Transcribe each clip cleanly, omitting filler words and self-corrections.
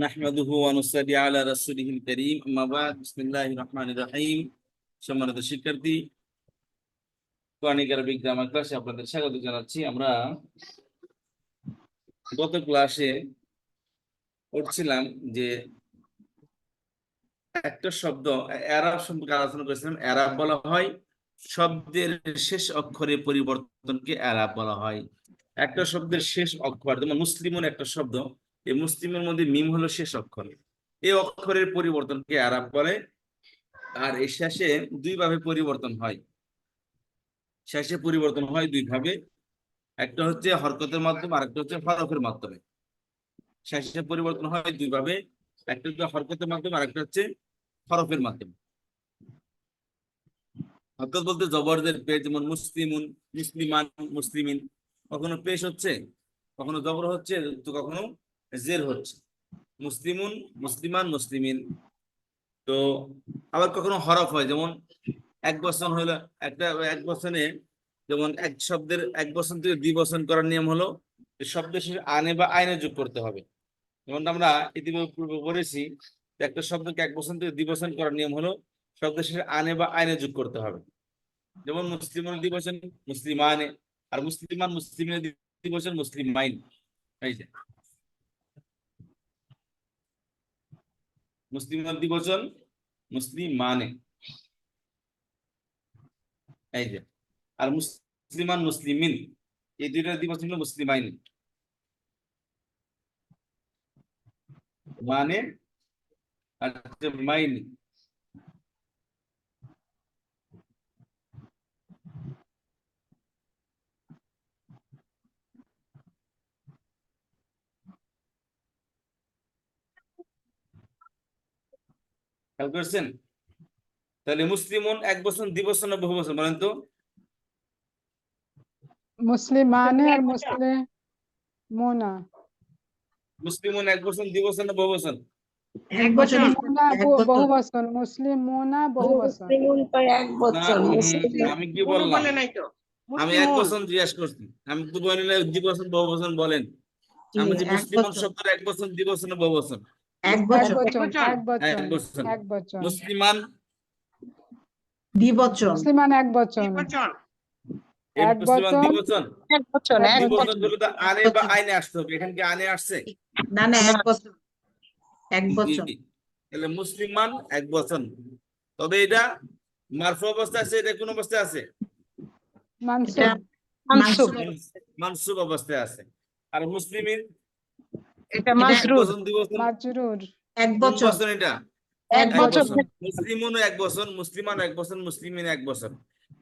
নাহমাদুহু ওয়া নুসাল্লি আলা রাসূলিহিল কারীম আম্মা বা'দ বিসমিল্লাহির রহমানির রহিম। সম্মানিত শিক্ষার্থী, কোরআনিক আরবিক গ্রামার ক্লাসে আপনাদের স্বাগত জানাচ্ছি। আমরা গত ক্লাসে পড়ছিলাম যে একটা শব্দ এরাব সম্পর্কে আলোচনা করেছিলাম। এরাব বলা হয় শব্দের শেষ অক্ষরে পরিবর্তনকে এরাব বলা হয়। একটা শব্দের শেষ অক্ষর, যেমন মুসলিমুন একটা শব্দ, এই মুসলিমের মধ্যে মিম হলো শেষ অক্ষর, এই অক্ষরের পরিবর্তনকে এরাব বলে। আর এই শেষে দুইভাবে পরিবর্তন হয়, শেষে পরিবর্তন হয় দুইভাবে, একটা হচ্ছে হরকতের মাধ্যমে আর একটা হচ্ছে হরফের মাধ্যমে। শেষে পরিবর্তন হয় দুইভাবে, একটা হচ্ছে হরকতের মাধ্যমে আর একটা হচ্ছে হরফের মাধ্যমে। হরকত বলতে জবরদের পেশ, যেমন মুসলিমুন, মুসলিমান, মুসলিমিন, কখনো পেশ হচ্ছে, কখনো জবর হচ্ছে, তো কখনো জের হচ্ছে। মুসলিমুন, মুসলিমান, মুসলিমিন। তো আবার কখনো হরফ হয়, যেমন এক বচন হলো একটা, এক বচনে যেমন এক শব্দের এক বচন থেকে দ্বিবচন করার নিয়ম হলো শব্দের শেষে আনে বা আইনে যোগ করতে হবে। যেমন আমরা ইতিপূর্বে বলেছি, একটা শব্দকে এক বচন থেকে দ্বিবচন করার নিয়ম হলো শব্দের শেষে আনে বা আইনে যোগ করতে হবে। যেমন মুসলিমান দ্বিবচন মুসলিমানে, আর মুসলিমান মুসলিমিনের দ্বিবচন মুসলিমাইন। এই যে মুসলিমান দ্বিবচন মুসলিমানে, এই যে। আর মুসলিমান মুসলিমিন, এই দুইটার দ্বিবচন হলো মুসলিমাইন, মানে আর মাইন। খেয়াল করছেন? তাহলে মুসলিমুন এক বচন, দ্বিবচন না বহু বচন বলেন তো? মুসলিমানে আর মুসলিমুনা। মুসলিমুন এক বচন, দ্বিবচন না বহু বচন? এক বছর মুসলিমুনা বহু বচন, মুসলিমুনা বহু বচন। না, আমি কি বললাম? আমি এক বচন জিজ্ঞাসা করছি, আমি তো বলি না দ্বিবচন বহু বচন বলেন। আমি যে মুসলিমান শব্দের এক বচন, দ্বিবচন না বহু বচন? এক এক বছর বচন, এক এক বচন, বচন। এক বচন। মুসলিমান দ্বিবচন মুসলিমান এক বচন, এই এক মুসলিমান বচন, দ্বিবচন। এক বচন। দ্বিবচন বলে তো আনে বা আইনে আসতে হবে, এখানে কি আনে আসছে? না না এক বছর এক জি, বছর জি। তাহলে মুসলিমান এক বচন, তবে এটা মারফু অবস্থায় আছে, এটা কোন অবস্থায় আছে? মানসুব, মানসুব মানসুব অবস্থায় আছে। আর মুসলিমিন এটা এক মাজরুর, বচন, দ্বিবচন, মাজরুর। এক কোন বছর বচন এটা? এক এক বছর। বচন। মুসলিমুন এক বচন, মুসলিমান এক বচন, মুসলিমিন এক বচন।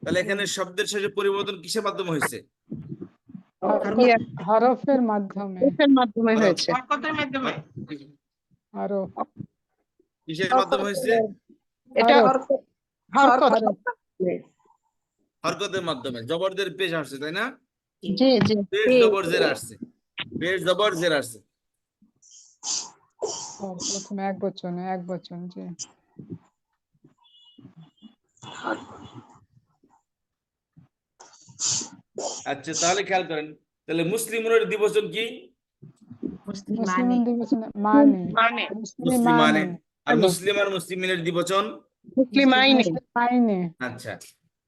তাহলে এখানে শব্দের শেষে পরিবর্তন কিসের মাধ্যমে হয়েছে? হরফের মাধ্যমে, হয়েছে। হরফ, কিসের মাধ্যমে হয়েছে? এটা হরকত। হরকতের মাধ্যমে। জবরদের পেশ আসছে, তাই না? জি জি। পেশ জবর জের আসছে, পেশ জবর জের আসছে। প্রথমে এক বচনে, এক বচন, জি। আচ্ছা, তাহলে খেয়াল করেন, তাহলে মুসলিমের দ্বিবচন কি? মুসলিমান দ্বিবচন মানে, মুসলিমানে। মুসলিমানে। আর মুসলিম আর মুসলিমিনের দ্বিবচন মুসলিমাইনে। আচ্ছা,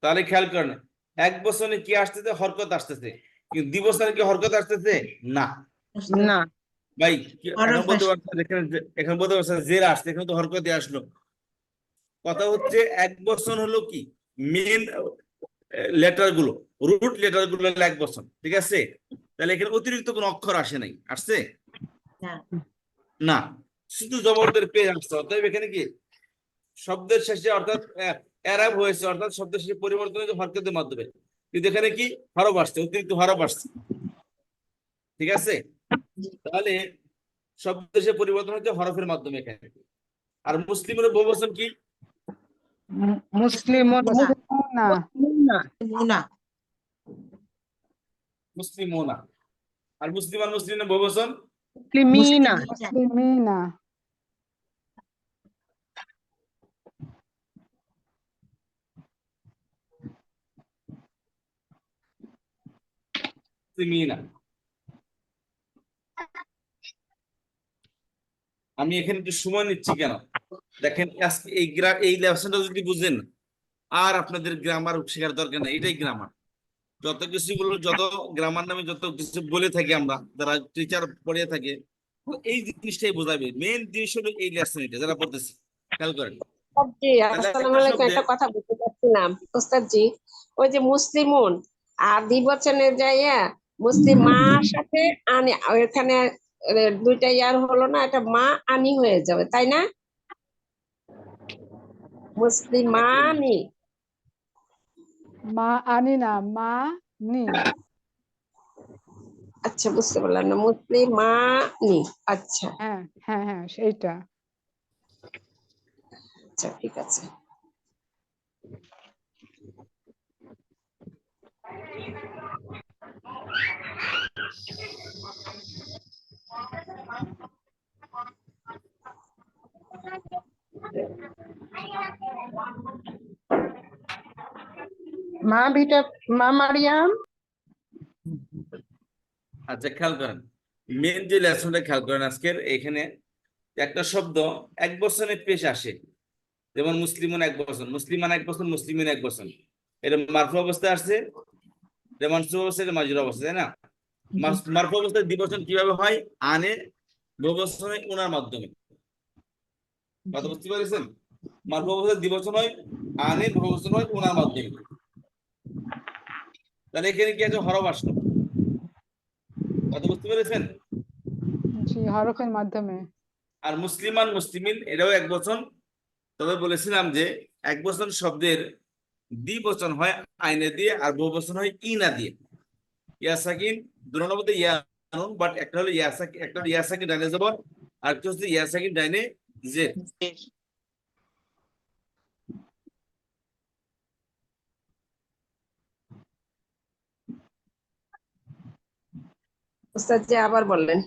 তাহলে খেয়াল করেন, এক বচনে কি আসতেছে? হরকত আসতেছে। কিন্তু দ্বিবচনে কি হরকত আসতেছে? না। না। ভাই এখন বলতে পারছেন, এখানে বলতে পারছেন জের আসছে, এখানে তো হরকতে আসলো। কথা হচ্ছে এক বচন হলো কি মেন লেটার গুলো, রুট লেটার গুলো এক বচন, ঠিক আছে? তাহলে এখানে অতিরিক্ত কোনো অক্ষর আসে নাই, আসছে না, শুধু জবরদের পেয়ে আসছে। অতএব এখানে কি শব্দের শেষে অর্থাৎ এরাব হয়েছে, অর্থাৎ শব্দের শেষে পরিবর্তন হয়েছে হরকতের মাধ্যমে। কিন্তু এখানে কি হরফ আসছে, অতিরিক্ত হরফ আসছে, ঠিক আছে? তাহলে শব্দের শেষে পরিবর্তন হচ্ছে হরফের মাধ্যমে এখানে। আর মুসলিমের বহুবচন কি? মুসলিমুনা, মুসলিমোনা। আর মুসলিম আর মুসলিমের বহুবচন মুসলিমিনা। মুসলিমিনা। আমি এখানে একটু সময় নিচ্ছি কেন দেখেন আজকে এই লেসনটা যদি বুঝেন আর আপনাদের গ্রামার শেখার দরকার নেই, এটাই গ্রামার। যত কিছু গুলো, যত গ্রামার নামে যত কিছু বলে থাকি আমরা যারা টিচার পড়ে থাকে, এই জিনিসটাই বোঝাবে। মেন জিনিস হলো এই লেসন, এটা যারা পড়তেছে খেয়াল করেন। জি, তাহলে আসসালামু একটা আলাইকুম। শব্দে একটা কথা বলতে চাচ্ছিলাম ওস্তাদ জি, ওই যে মুসলিমুন আর দ্বিবচনে যাইয়া মুসলিম মার সাথে আনি, এখানে দুইটা ইয়ার হলো না, এটা মা আনি হয়ে যাবে, তাই না? মুসলিম মানি। মা আনি না, মা নি। আচ্ছা, বুঝতে পারলাম না, মুসলিম মানি। আচ্ছা হ্যাঁ হ্যাঁ হ্যাঁ, সেইটা। আচ্ছা, ঠিক আছে। মা বিটা, মা মারিয়াম। আচ্ছা খেয়াল করেন, মেন যে লেসনটা খেয়াল করেন আজকের এখানে একটা শব্দ এক বছরে পেশ আসে, যেমন মুসলিমন এক বছর, মুসলিমান এক বছর, মুসলিমিন এক বছর। এটা মারফু অবস্থায় আসছে, এটা মানসুব অবস্থায়, এটা মাজরুর অবস্থায়, তাই না? মারফু অবস্থায় দ্বিবচন কিভাবে হয়? আনে বহুবচনে উনার মাধ্যমে। কথা বুঝতে পেরেছেন? মারফু অবস্থায় দ্বিবচন হয় আনে, বহুবচন হয় উনার মাধ্যমে। তাহলে এখানে কি আছে? হরফ আসলো। কথা বুঝতে পেরেছেন? জি, হরফের মাধ্যমে। আর মুসলিমান মুসলিমিন এটাও এক বচন। তবে বলেছিলাম যে এক বচন শব্দের দ্বিবচন হয় আইনে দিয়ে, আর বহুবচন হয় ইনা দিয়ে। ইয়া সাকিন দুটোর মধ্যে ইয়া নুন, বাট একটা হলো ইয়া সাকিন, একটা হলো ইয়া সাকিন ডাইনে জবর, আর একটা হচ্ছে ইয়া সাকিন ডাইনে জেড। ওস্তাদ জি, আবার বললেন।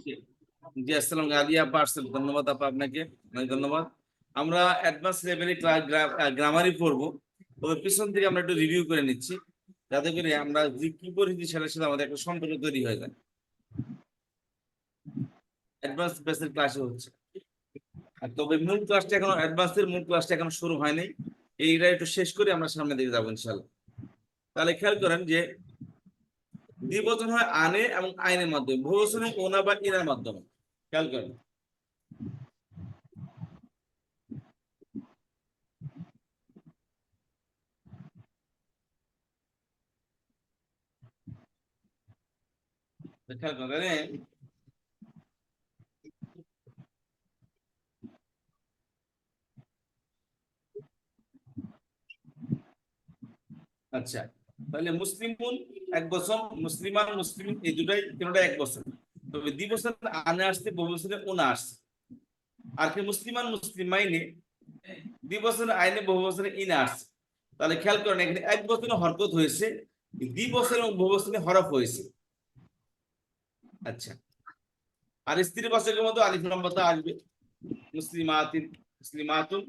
জি আসসালাম আলিয়া আপা আসছেন, ধন্যবাদ আপা, আপনাকে অনেক ধন্যবাদ। আমরা অ্যাডভান্স লেভেলে গ্রামারই পড়বো, তবে পিছন থেকে আমরা একটু রিভিউ করে নিচ্ছি, যাতে করে আমরা যে কি পরিস্থিতি সেটার সাথে আমাদের একটা সম্পর্ক তৈরি হয়ে যায়। অ্যাডভান্স বেসের ক্লাসে হচ্ছে, আর তবে মূল ক্লাসটা এখনো, অ্যাডভান্সের মূল ক্লাসটা এখনো শুরু হয়নি। এইটা একটু শেষ করে আমরা সামনের দিকে যাবো ইনশাল্লাহ। তাহলে খেয়াল করেন যে দ্বিবচন হয় আনে এবং আইনের মাধ্যমে, বহুবচন হয় ওনা বা ইনার মাধ্যমে। খেয়াল করেন, খেয়াল করেন। আচ্ছা, তাহলে মুসলিমুন এক বছর, মুসলিমান মুসলিম এই দুটাই তিনটা এক বছর। তবে দ্বিবচন আনে আসছে, বহুবচনে ওনা আসছে। আর কি মুসলিমান মুসলিমাইনে দ্বিবচনে আইনে, বহুবচনে ইনা আসছে। তাহলে খেয়াল করেন এখানে এক বছরে হরকত হয়েছে, দ্বিবচনে এবং বহুবচনে হরফ হয়েছে। আচ্ছা, আর স্ত্রী বাচকের মধ্যে আলিফ লম্বাতা আসবে, মুসলিমাতিন, মুসলিমাতুন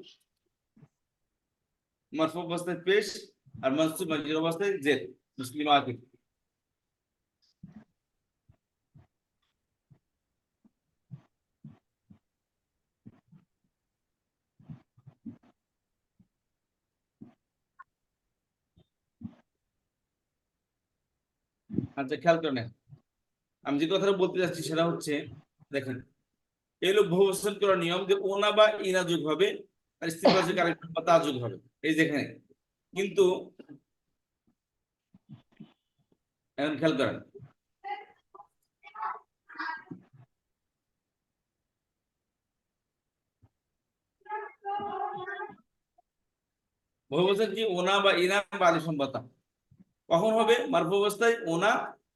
মারফু অবস্থায় পেশ, আর মানসুব মাজরুর অবস্থায় জের, মুসলিমাতিন। আচ্ছা খেয়াল করেন, আমি যে কথাটা বলতে যাচ্ছি সেটা হচ্ছে, দেখেন এই হলো বহুবচন করার নিয়ম, যে ওনা বা ইনা যোগ হবে, আর স্ত্রী বাচক আরেকটা বা তা যোগ হবে, এই যেখানে। কিন্তু এখন খেয়াল করেন, বহুবচন কি ওনা বা ইনা বা আলিফ লাম বা তা কখন হবে? মারফু অবস্থায় ওনা,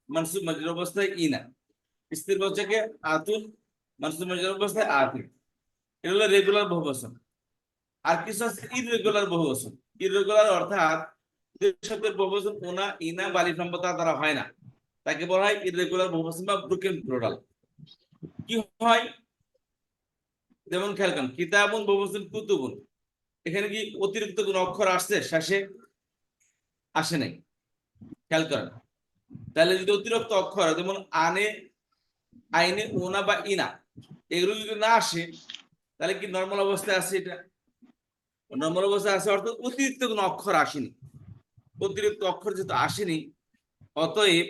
মানসুব মাজরুর অবস্থায় ইনা, স্ত্রী বাচকে আতুন, মানসুব মাজরুর অবস্থায় আতুন। এটা হলো রেগুলার বহুবচন। আর কিছু আছে ইররেগুলার বহুবচন। ইররেগুলার অর্থাৎ যে শব্দের বহুবচন ওনা, ইনা বা আলিফ লাম বা তা দ্বারা হয় না, তাকে বলা হয় ইররেগুলার বহুবচন বা ব্রোকেন প্লুরাল। কি হয়? যেমন খেয়াল করেন, কিতাবুন বহুবচন কুতুবুন, এখানে কি অতিরিক্ত কোন অক্ষর আসছে শেষে? আসে নাই। খেয়াল করেন, তাহলে যদি অতিরিক্ত অক্ষর যেমন আনে, আইনে, ওনা বা ইনা এগুলো যদি না আসে, তাহলে কি নর্মাল অবস্থায় আছে? এটা নর্মাল অবস্থায় আছে, অর্থাৎ অতিরিক্ত কোনো অক্ষর আসেনি। অতিরিক্ত অক্ষর যেহেতু আসেনি, অতএব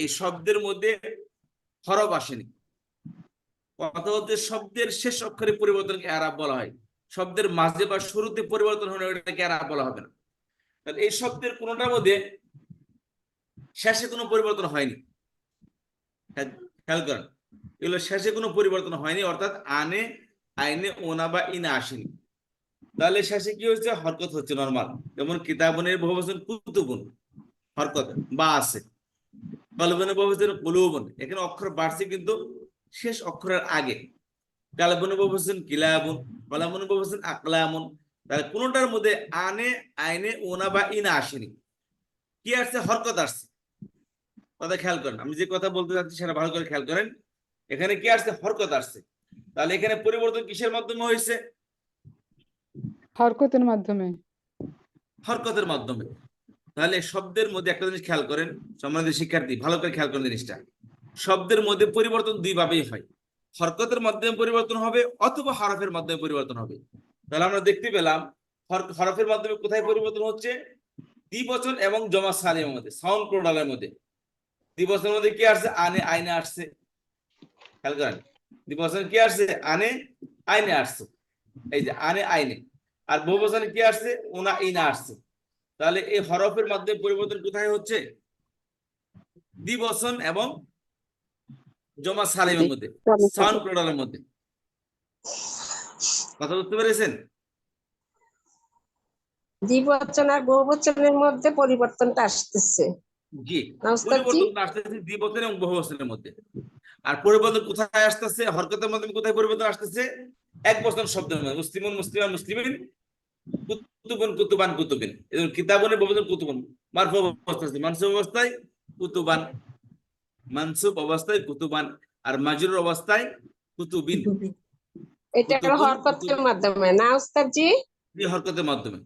এই শব্দের মধ্যে হরফ আসেনি। কথা বলতে শব্দের শেষ অক্ষরে পরিবর্তনকে এরাব বলা হয়। শব্দের মাঝে বা শুরুতে পরিবর্তন হলে ওটাকে এরাব বলা হবে না। তাহলে এই শব্দের কোনোটার মধ্যে শেষে কোনো পরিবর্তন হয়নি। খেয়াল করেন, এগুলো শেষে কোনো পরিবর্তন হয়নি, অর্থাৎ আনে, আইনে, ওনা বা ইনা আসেনি। তাহলে শেষে কি হচ্ছে? হরকত হচ্ছে নরমাল। যেমন কিতাবনের বহুবচন কুতুবুন, হরকত বা আছে। কলবনের বহুবচন কুলুবুন, এখানে অক্ষর বাড়ছে কিন্তু শেষ অক্ষরের আগে। কালবনের বহুবচন কিলাবুন, কলামনের বহুবচন আকলামুন। তাহলে কোনটার মধ্যে আনে, আইনে, ওনা বা ইনা আসেনি। কি আসছে? হরকত আসছে। কথা খেয়াল করেন, আমি যে কথা বলতে চাচ্ছি সেটা ভালো করে খেয়াল করেন। এখানে কি আসছে? হরকত আসছে। তাহলে এখানে পরিবর্তন কিসের মাধ্যমে হয়েছে? হরকতের মাধ্যমে। হরকতের মাধ্যমে। তাহলে শব্দের মধ্যে একটা জিনিস খেয়াল করেন, সম্মানিত শিক্ষার্থী, ভালো করে খেয়াল করেন জিনিসটা। শব্দের মধ্যে পরিবর্তন দুই ভাবেই হয়, হরকতের মাধ্যমে পরিবর্তন হবে অথবা হরফের মাধ্যমে পরিবর্তন হবে। তাহলে আমরা দেখতে পেলাম হরফের মাধ্যমে কোথায় পরিবর্তন হচ্ছে? দ্বিবচন এবং জমা সালিমের মধ্যে, সাউন্ড প্রোডালের মধ্যে। দ্বিবচনের মধ্যে কি আসছে? আনে, আইনে আসছে। খেয়াল করেন, দ্বিবচন কি আসছে? আনে, আইনে আসছে। এই যে আনে, আইনে। আর বহুবচনে কি আসছে? ওনা, ইনা আসছে। তাহলে এই হরফের মাধ্যমে পরিবর্তন কোথায় হচ্ছে? দ্বিবচন এবং জমা সালিমের মধ্যে, সাউন্ড প্লুরালের মধ্যে। কথা বুঝতে পেরেছেন? দ্বিবচন আর বহুবচনের মধ্যে পরিবর্তনটা আসতেছে জি, না ওস্তাদ জি? পরিবর্তন আসতেছে দ্বিবচন এবং বহুবচনের মধ্যে। আর পরিবর্তন কোথায় আসতেছে? হরকতের মাধ্যমে কোথায় পরিবর্তন আসতেছে? এক বচন শব্দের মধ্যে, মুসলিমুন, মুসলিমান, মুসলিমিন, কুতুবুন, কুতুবান, কুতুবিন। এজন্য কিতাবুনের বহুবচন কুতুবুন। মারফু অবস্থায় মানসুব অবস্থায় কুতুবান, মানসুব অবস্থায় কুতুবান, আর মাজরুর অবস্থায় কুতুবিন। এটা হলো কুতুবুন, হরকতের কুতুবিন, মাধ্যমে না ওস্তাদ জি? এই হরকতের মাধ্যমে।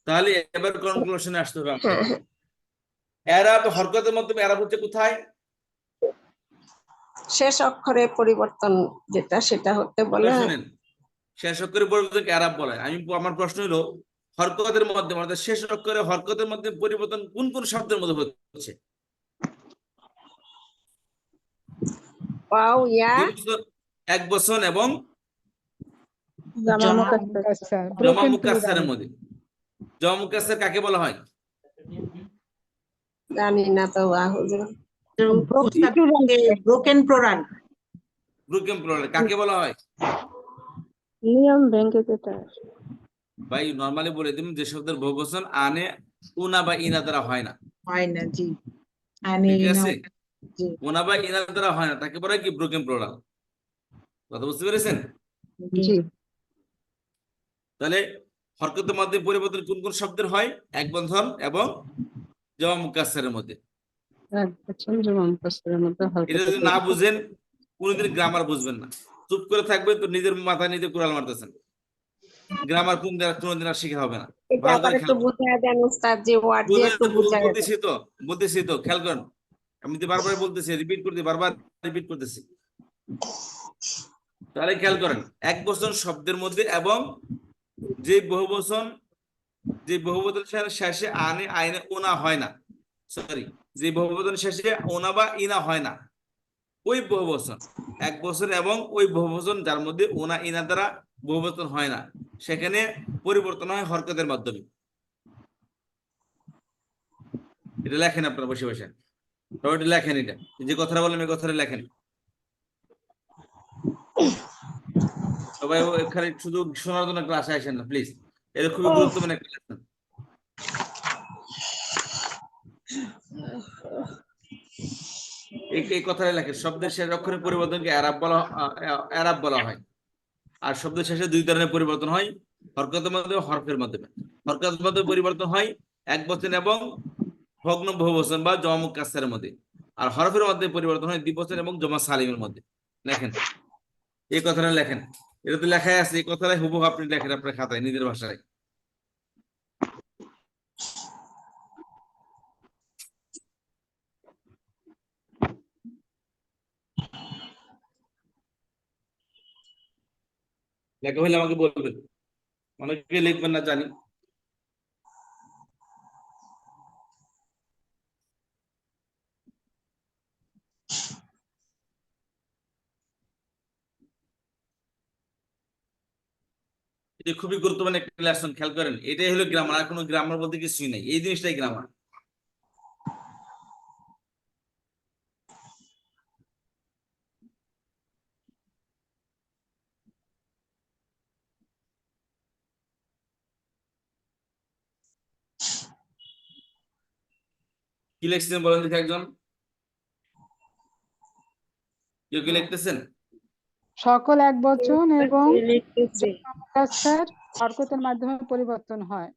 তাহলে এবার কনক্লুশনে আসতে হবে হ্যাঁ আমাদের। হ্যাঁ। এরাব হরকতের মাধ্যমে, এরাব হচ্ছে কোথায়? শেষ অক্ষরে পরিবর্তন যেটা, সেটা হতে বলে। এবার শুনেন, শেষ অক্ষরের পরিবর্তনকে এরাব বলে। আমার প্রশ্ন হলো, হরকতের মাধ্যমে অর্থাৎ শেষ অক্ষরে হরকতের মধ্যে পরিবর্তন কোন কোন শব্দের মধ্যে হচ্ছে? ওয়াও, ইয়া, দ্বিবচন, এক বচন এবং জামা মুকাসসার, জমা ব্রোকেন প্লুরাল। মুকাসসারের মধ্যে। জমা মুকাসসার কাকে বলা হয়? জানি না তো হুজুর। Broken plural. ব্রোকেন প্লুরাল কাকে বলা হয়? নিয়ম ভেঙে যেটা। ভাই নরমালি বলে দিন, যে শব্দের বহুবচন আনে, উনা বা ইনা দ্বারা হয় না। হয় না, জি। আনে ঠিক না, আছে, জি উনা বা ইনা দ্বারা হয় না, তাকে বলা হয় কি? Broken plural. কথা বুঝতে পেরেছেন? জি। তাহলে হরকতের মাধ্যমে পরিবর্তন কোন কোন শব্দের হয়? এক বন্ধন এবং জমা মুকাসসারের মধ্যে। এক বচন জমা মুকাসসারের মধ্যে এটা হরকতের যদি না পরিবর্তন। বুঝেন, কোনোদিন গ্রামার বুঝবেন না। চুপ করে থাকবেন তো নিজের মাথায় নিজে কুড়াল মারতেছেন। গ্রামার কোনোদিন আর শিখা হবে না। এটা ভালো আবার করে একটু খেয়াল করেন। বুঝায় দেন ওস্তাদ জি, ওয়ার্ড দিয়ে একটু বুঝায় দেন। বলতেছি তো খেয়াল করেন। আমি তো বারবার বলতেছি, রিপিট করতে, বারবার রিপিট করতেছি। তাহলে খেয়াল করেন, এক বচন শব্দের মধ্যে এবং যে বহুবচন, যে বহুবচন শেষে আনে, আইনে, ওনা হয় না। সরি, যে বহুবচন শেষে ওনা বা ইনা হয় না, ওই বহুবচন, এক বচন এবং ওই বহুবচন যার মধ্যে ওনা, ইনা দ্বারা বহুবচন হয় না, সেখানে পরিবর্তন হয় হরকতের মাধ্যমে। এটা লেখেন আপনারা বসে বসে, সবাই এটা লেখেন। এটা যে কথাটা বললাম এই কথাটা লেখেন সবাই। এখানে শুধু শোনার জন্য ক্লাসে আসেন না প্লিজ, এটা খুবই গুরুত্বপূর্ণ একটা লেসন। এই কথাটা লেখেন, শব্দের শেষ অক্ষরের পরিবর্তনকে এরাব বলা হয়। আর শব্দের শেষে দুই ধরনের পরিবর্তন হয়, হরকতের মাধ্যমে, হরফের মাধ্যমে। হরকতের মাধ্যমে পরিবর্তন হয় এক বচন এবং ভগ্ন বহুবচন বা জমা মুকাসসারের মধ্যে। আর হরফের মাধ্যমে পরিবর্তন হয় দ্বিবচন এবং জমা সালিমের মধ্যে। লেখেন, এই কথাটা লেখেন। এটা তো লেখাই আছে, এই কথাটাই হুবহু আপনি লেখেন আপনার খাতায় নিজের ভাষায়। লেখা হলে আমাকে বলবেন, অনেকে লিখবেন না জানি। এটা খুবই গুরুত্বপূর্ণ একটা লেসন, খেয়াল করেন। এটাই হলো গ্রামার, আর কোনো গ্রামার বলতে কিছুই নাই, এই জিনিসটাই গ্রামার। কি লিখছেন বলেন দেখি একজন, কেউ কি লিখতেছেন? সকল এক বচন এবং লিখতেছি। মুকাসসার হরকতের মাধ্যমে পরিবর্তন হয়।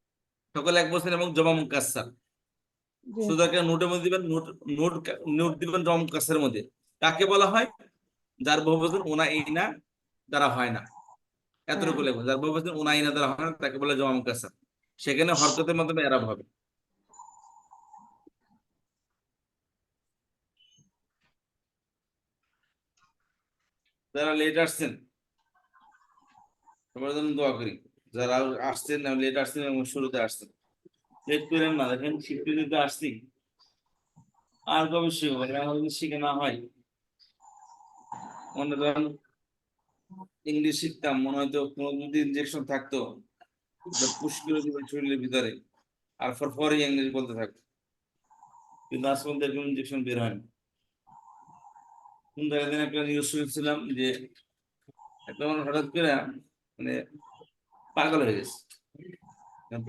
সকল এক বছর এবং জমা মুকাসসার। জি শুধু একটা নোটের মধ্যে দিবেন, নোট নোট নোট দিবেন জমা মুকাসসারের মধ্যে। কাকে বলা হয়? যার বহুবচন ওনা ইনা দ্বারা হয় না, এতটুকু লিখবেন। যার বহুবচন ওনা ইনা দ্বারা হয় না তাকে বলে জমা মুকাসসার। সেখানে হরকতের মাধ্যমে এরাব হবে। যারা লেট আসছেন সবার জন্য দোয়া করি। যারা আসছেন লেট আসছেন এবং শুরুতে আসছেন, লেট করেন না। দেখেন শিখতে দিতে আসছি, আর কবে শিখবো? এখন যদি শিখে না হয়, মনে করেন ইংলিশ শিখতাম, মনে হয়তো কোনো যদি ইনজেকশন থাকতো পুশ করে দিবেন শরীরের ভিতরে, আর ফরফরই ইংলিশ বলতে থাকতো। কিন্তু আজ পর্যন্ত এরকম ইনজেকশন বের হয়নি। কোন জায়গায় দিন একটা নিউজ শুনছিলাম যে একটা মানুষ হঠাৎ করে মানে পাগল হয়ে গেছে।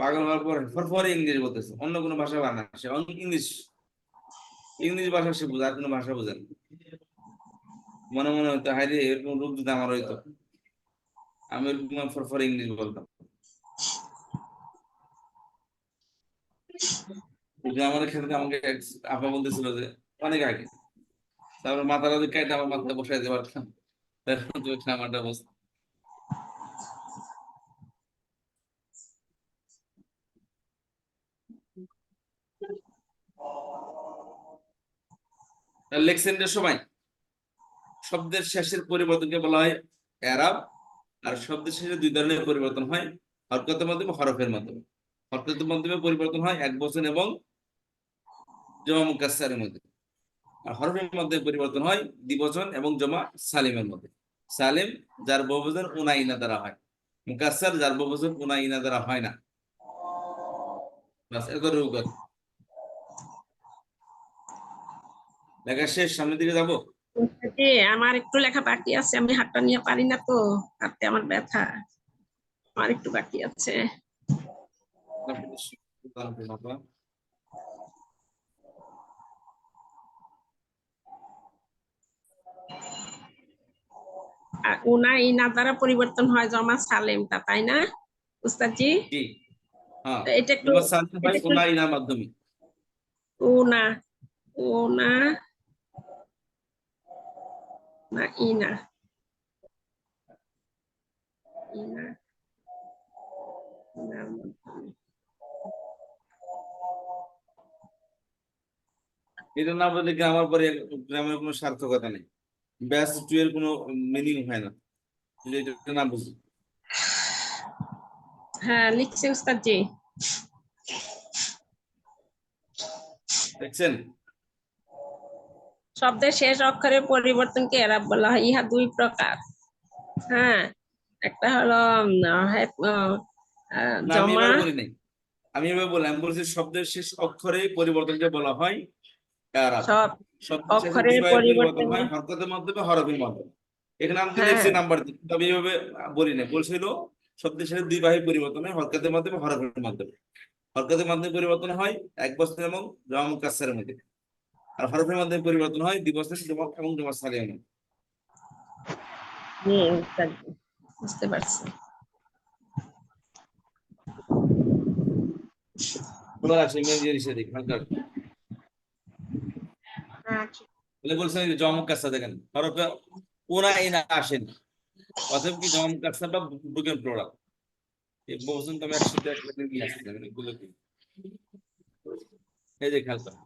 পাগল হওয়ার পর ফরফরই ইংলিশ বলতেছে, অন্য কোনো ভাষা বানা না, সে ইংলিশ ইংলিশ ভাষা সে বোঝে, আর কোনো ভাষা বোঝে না। মনে মনে হয়তো হাই রে, এরকম রূপ যদি আমার হইতো, আমি এরকম ফরফর ইংলিশ বলতাম। কিন্তু আমাদের ক্ষেত্রে আমাকে এক আপা বলতেছিল যে অনেক আগে, তারপর মাথাটা যদি কাইটা আমার মাথায় বসাই দিতে পারতাম, তখন তো আমারটা বস। লেকসেন্টের সময় শব্দের শেষের পরিবর্তনকে বলা হয় এরাব। আর শব্দের শেষে দুই ধরনের পরিবর্তন হয়, হরকতের মাধ্যমে, হরফের মাধ্যমে। হরকতের মাধ্যমে পরিবর্তন হয় এক বচন এবং জমা মুকাসসারের মধ্যে, আর হরফের মধ্যে পরিবর্তন হয় দ্বিবচন এবং জমা সালিমের মধ্যে। সালিম যার বহুবচন উনা ইনা দ্বারা হয়, মুকাসসার যার বহুবচন উনা ইনা দ্বারা হয় না। বাস এতটুকু কথা। লেখা শেষ, সামনের দিকে যাবো। জি, আমার একটু লেখা বাকি আছে, আমি হাতটা নিয়ে পারি না তো, হাতে আমার ব্যথা, আমার একটু বাকি আছে। আর উনা ইনা দ্বারা পরিবর্তন হয় জমা সালেমটা, তাই না উস্তাদ জি? জি, হ্যাঁ। তো এটা একটু জমা সালিম হয় এটা একটু উনা ইনার মাধ্যমে। উনা উনা না ইনা ইনা ইনার মাধ্যমে। এটা না বললে গ্রামার পরে গ্রামের কোনো সার্থকতা নেই, ব্যাস টু এর কোনো মিনিং হয় না যদি এটা না বুঝি। হ্যাঁ, লিখছে উস্তাদ জি। দেখছেন? শব্দের শেষ অক্ষরের পরিবর্তনকে এরাব বলা হয়। ইহা দুই প্রকার। হ্যাঁ, একটা হলো না, আমি জমা। এভাবে বলি নাই, আমি এভাবে বললাম, আমি বলছি শব্দের শেষ অক্ষরে পরিবর্তনকে বলা হয় এরাব। সব শব্দের শেষে অক্ষরের দ্বিবাহী পরিবর্তন পরিবর্তনে। হয় হরকতের মাধ্যমে, হরফের মাধ্যমে। এখানে আমি হ্যাঁ লিখছি নাম্বার দিই, আমি এভাবে বলি না। বলছিল শব্দের শেষে দ্বিবাহী পরিবর্তন হয় হরকতের মাধ্যমে, হরফের মাধ্যমে। হরকতের মাধ্যমে পরিবর্তন হয় এক বচন এবং জমা মুকাসসারের মধ্যে, আর হরফের মাধ্যমে পরিবর্তন হয় দ্বিবচন এবং জমা সালিমের মধ্যে। জি উস্তাদ জি, বুঝতে পারছি। এবার আসে মেন জিনিসে দেখি হালকা বলে বলছেন যে জমা মুকাসসার, দেখেন হরফে ওনা ইনা আসেন, অতএব কি জমা মুকাসসারটা বুকের প্লুরাল। এই বহুবচন তো আমি একসাথে এক লাইনে নিয়ে আসছি, আমি এগুলো কি এই যে খেয়াল করেন,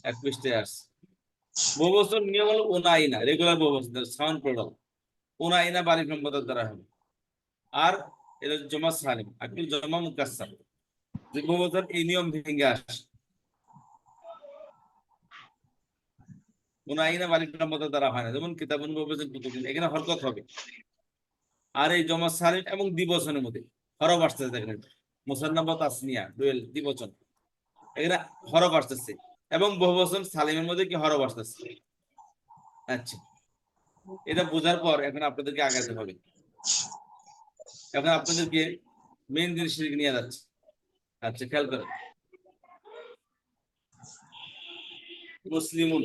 এক পৃষ্ঠে আসছে। বহুবচন নিয়ম হলো ওনা ইনা, রেগুলার বহুবচন সাউন্ড প্লুরাল। ওনা ইনা বাড়ি সম্পদের দ্বারা হবে। আর এটা জমা সালিম, আকিল জমা মুকাসসার। যে বহুবচন এই নিয়ম ভেঙে আসে, কোন আইনা মালিক নামতা দ্বারা হয় না, যেমন কিতাবুন বহুবচন কুতুবুন, এখানে হরকত হবে। আর এই জমা সালিম এবং দ্বিবচনের মধ্যে হরফ আসতেছে, দেখেন মুসান্নাবা তাসনিয়া ডুয়েল দ্বিবচন, এখানে হরফ আসতেছে, এবং বহুবচন সালিমের মধ্যে কি হরফ আসতেছে। আচ্ছা, এটা বোঝার পর এখন আপনাদেরকে আগাতে হবে। এখন আপনাদেরকে মেইন জিনিস নিয়ে যাচ্ছে। আচ্ছা, খেয়াল করেন, মুসলিমুন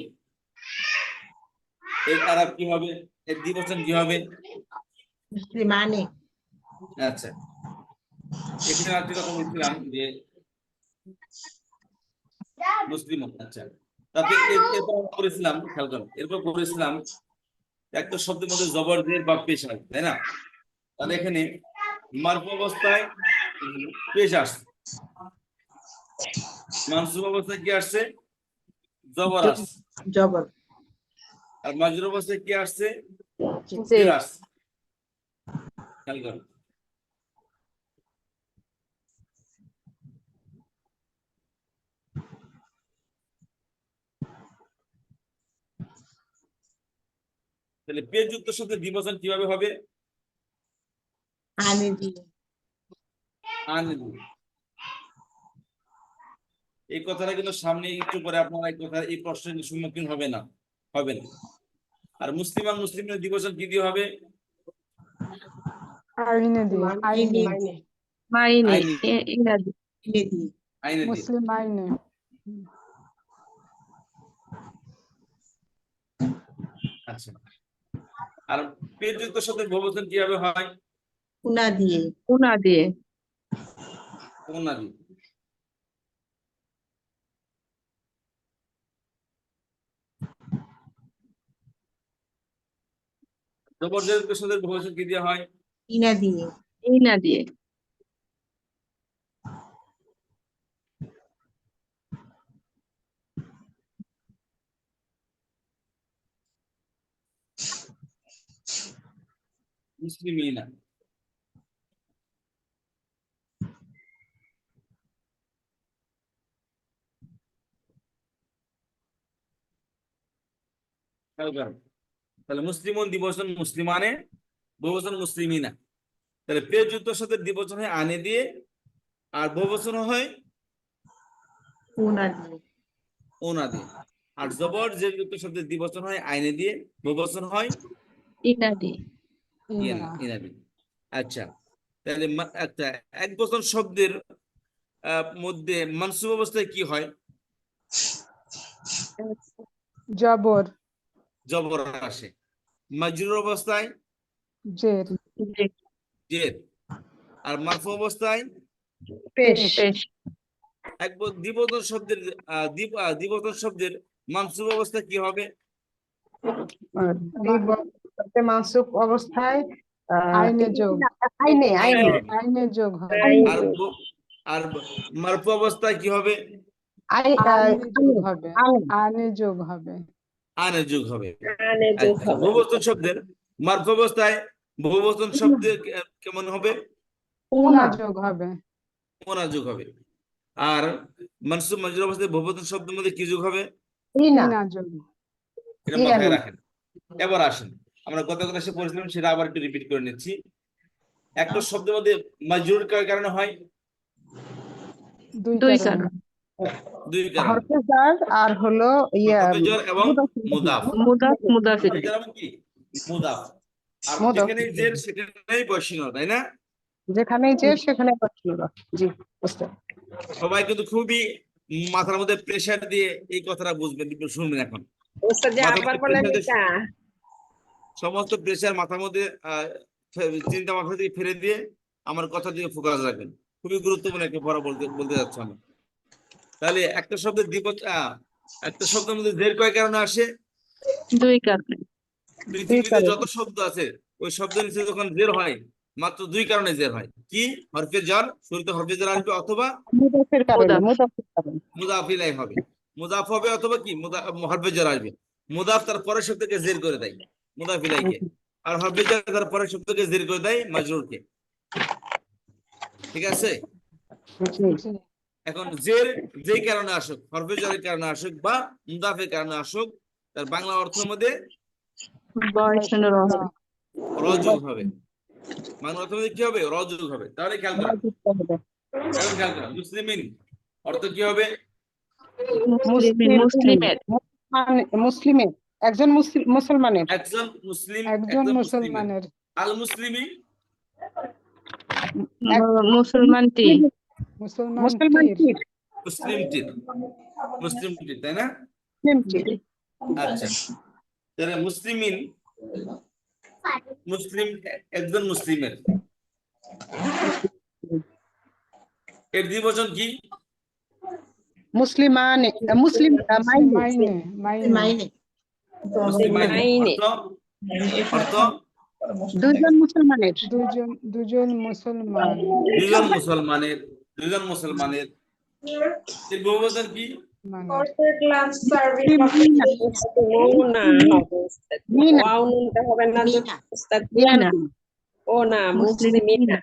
এর আরব কি হবে, এর দ্বিবচন কি হবে? মুসলিমানে। আচ্ছা, এখানে আরেকটি কথা বলছিলাম যে মুসলিমুন। আচ্ছা, তারপরে এরপর করেছিলাম, খেয়াল করেন, এরপর করেছিলাম একটা শব্দের মধ্যে জবর জের বা পেশ আসবে, তাই না? তাহলে এখানে মারফু অবস্থায় পেশ আসছে, মানসুব অবস্থায় কি আসছে? জবর আসছে। জবর। আর মাজরুর অবস্থায় কি আসছে? জি। জের আসছে। খেয়াল করেন, তাহলে পেশ যুক্ত শব্দের দ্বিবচন কিভাবে হবে? আনে দিয়ে। আন। এই কথাটা কিন্তু সামনে একটু পরে আপনারা এই কথা, এই প্রশ্নের সম্মুখীন হবে না, হবেন। আর মুসলিমান মুসলিমের দ্বিবচন কি দিয়ে হবে? আইনে দিয়ে, আইনে, মাইনে আইনি, ইংরাজি এনে দিয়ে। আইনে দিয়ে। মুসলিম আইনে। আচ্ছা, আর পেশ যুক্ত শব্দের বহুবচন কিভাবে হয়? উনা দিয়ে। উনা দিয়ে ওনা দিয়ে। জবরদস্ত শব্দের বহুবচন কি দিয়ে হয়? ইনা দিয়ে। ইনা দিয়ে মুসলিমিনা। খেয়াল করেন, তাহলে মুসলিমুন দ্বিবচন মুসলিমানে, বহুবচন মুসলিমিনা। তাহলে পেশ যুক্ত শব্দের দ্বিবচন হয় আনে দিয়ে, আর বহুবচন হয় উনা দিয়ে। ওনা দিয়ে। আর জবর জের যুক্ত শব্দের দ্বিবচন হয় আইনে দিয়ে, বহুবচন হয় ইনা দিয়ে ইনা। ইনা দিয়ে। আচ্ছা, তাহলে একটা এক বচন শব্দের মধ্যে মানসুব অবস্থায় কি হয়? জবর, জবর আসে। মাজরুর অবস্থায় জের, জের। আর মারফু অবস্থায় পেশ। পেশ দ্বিবচন শব্দের দ্বিবচন শব্দের মানসুব অবস্থায় কি হবে? মানসুব অবস্থায় আইনে যোগ, আইনে। আইনে হবে। আইনে যোগ হবে, আর আর মারফু অবস্থায় কি হবে? আইনে যোগ হবে, আইনে যোগ হবে, আনে যোগ হবে। আনে যোগ আচ্ছা, হবে। বহুবচন শব্দের মারফু অবস্থায় বহুবচন শব্দের কেমন হবে? উনা যোগ হবে, ওনা যোগ হবে। আর মানসুব মাজরুর অবস্থায় বহুবচন শব্দের মধ্যে কি যোগ হবে? ইনা যোগ। এটা মাথায় রাখেন। এবার আসেন, আমরা গত ক্লাসে পড়েছিলাম, সেটা আবার একটু রিপিট করে নিচ্ছি। একটা শব্দের মধ্যে মাজরুর কয় কারণে হয়? দুই দুই কারণে, কারণ দুই কারণে, হরফে জার আর হলো হরফে jar এবং মুদাফ। মুদাফ মুদাফির হরফে jar এবং কি? মুদাফ। আর মুদাফ। যেখানেই জের সেখানেই বসিনো, তাই না? যেখানেই যে সেখানে জি বুঝতে। সবাই কিন্তু খুবই মাথার মধ্যে প্রেসার দিয়ে এই কথাটা বুঝবেন, শুনবেন। এখন ওস্তাদ জি মাথার আবার মধ্যে বলেন pressure এটা। সমস্ত প্রেসার মাথার মধ্যে চিন্তা মাথা থেকে ফেলে দিয়ে আমার কথা দিয়ে ফোকাস রাখবেন। খুবই গুরুত্বপূর্ণ একটা পড়া বলতে যাচ্ছি আমি। তাহলে একটা শব্দের একটা শব্দের মধ্যে জের কয় কারণে আসে? দুই কারণে পৃথিবীতে যত শব্দ আছে ওই শব্দের নিচে যখন জের হয় মাত্র দুই কারণে জের হয়। কি? হরফে jar, শুরুতে হরফে jar আসবে, অথবা মুদাফের কারণে। মুদাফ ইলাইহি হবে, মুদাফ হবে, অথবা কি হরফে jar আসবে। মুদাফ তার পরের শব্দকে জের করে দেয় মুদাফ ইলাইহিকে, আর হরফে jar তার পরের শব্দকে জের করে দেয় মাজরুরকে। ঠিক আছে? জি জি এখন জের যেই কারণে আসুক, হরফে জারের কারণে আসুক বা মুদাফের কারণে আসুক, তার বাংলা অর্থের মধ্যে বয়সের রস রযোগ হবে। বাংলা অর্থের মধ্যে কি হবে? রযোগ হবে। তাহলে খেয়াল করেন, এখন খেয়াল করেন, মুসলিমিন অর্থ কি হবে? মুসলিমের মুসলিমের একজন মুসলমানের একজন মুসলিম, একজন একজন মুসলিমের। মুসলমানের আল মুসলিমি মুসলমানটি মুসলমানটির মুসলমানটির মুসলিমটির, তাই না? মুসলিমটির আচ্ছা, তাহলে মুসলিমিন মুসলিম, একজন মুসলিমের। এর দ্বিবচন কি? মুসলিমানে মুসলিম মাইনে মাইনে মুসলিমাইন। মুসলিমাইনে। অর্থ দুইজন মুসলমানের দুজন মুসলমান দুজন মুসলমানের, দুজন মুসলমানের। এর বহুবচন কি? মানে মুসলিমুনা হবে উস্তাদ। মিনা। ওয়াও নুনটা হবে না যে উস্তাদ? মিনা ও না, মুসলিমিনা।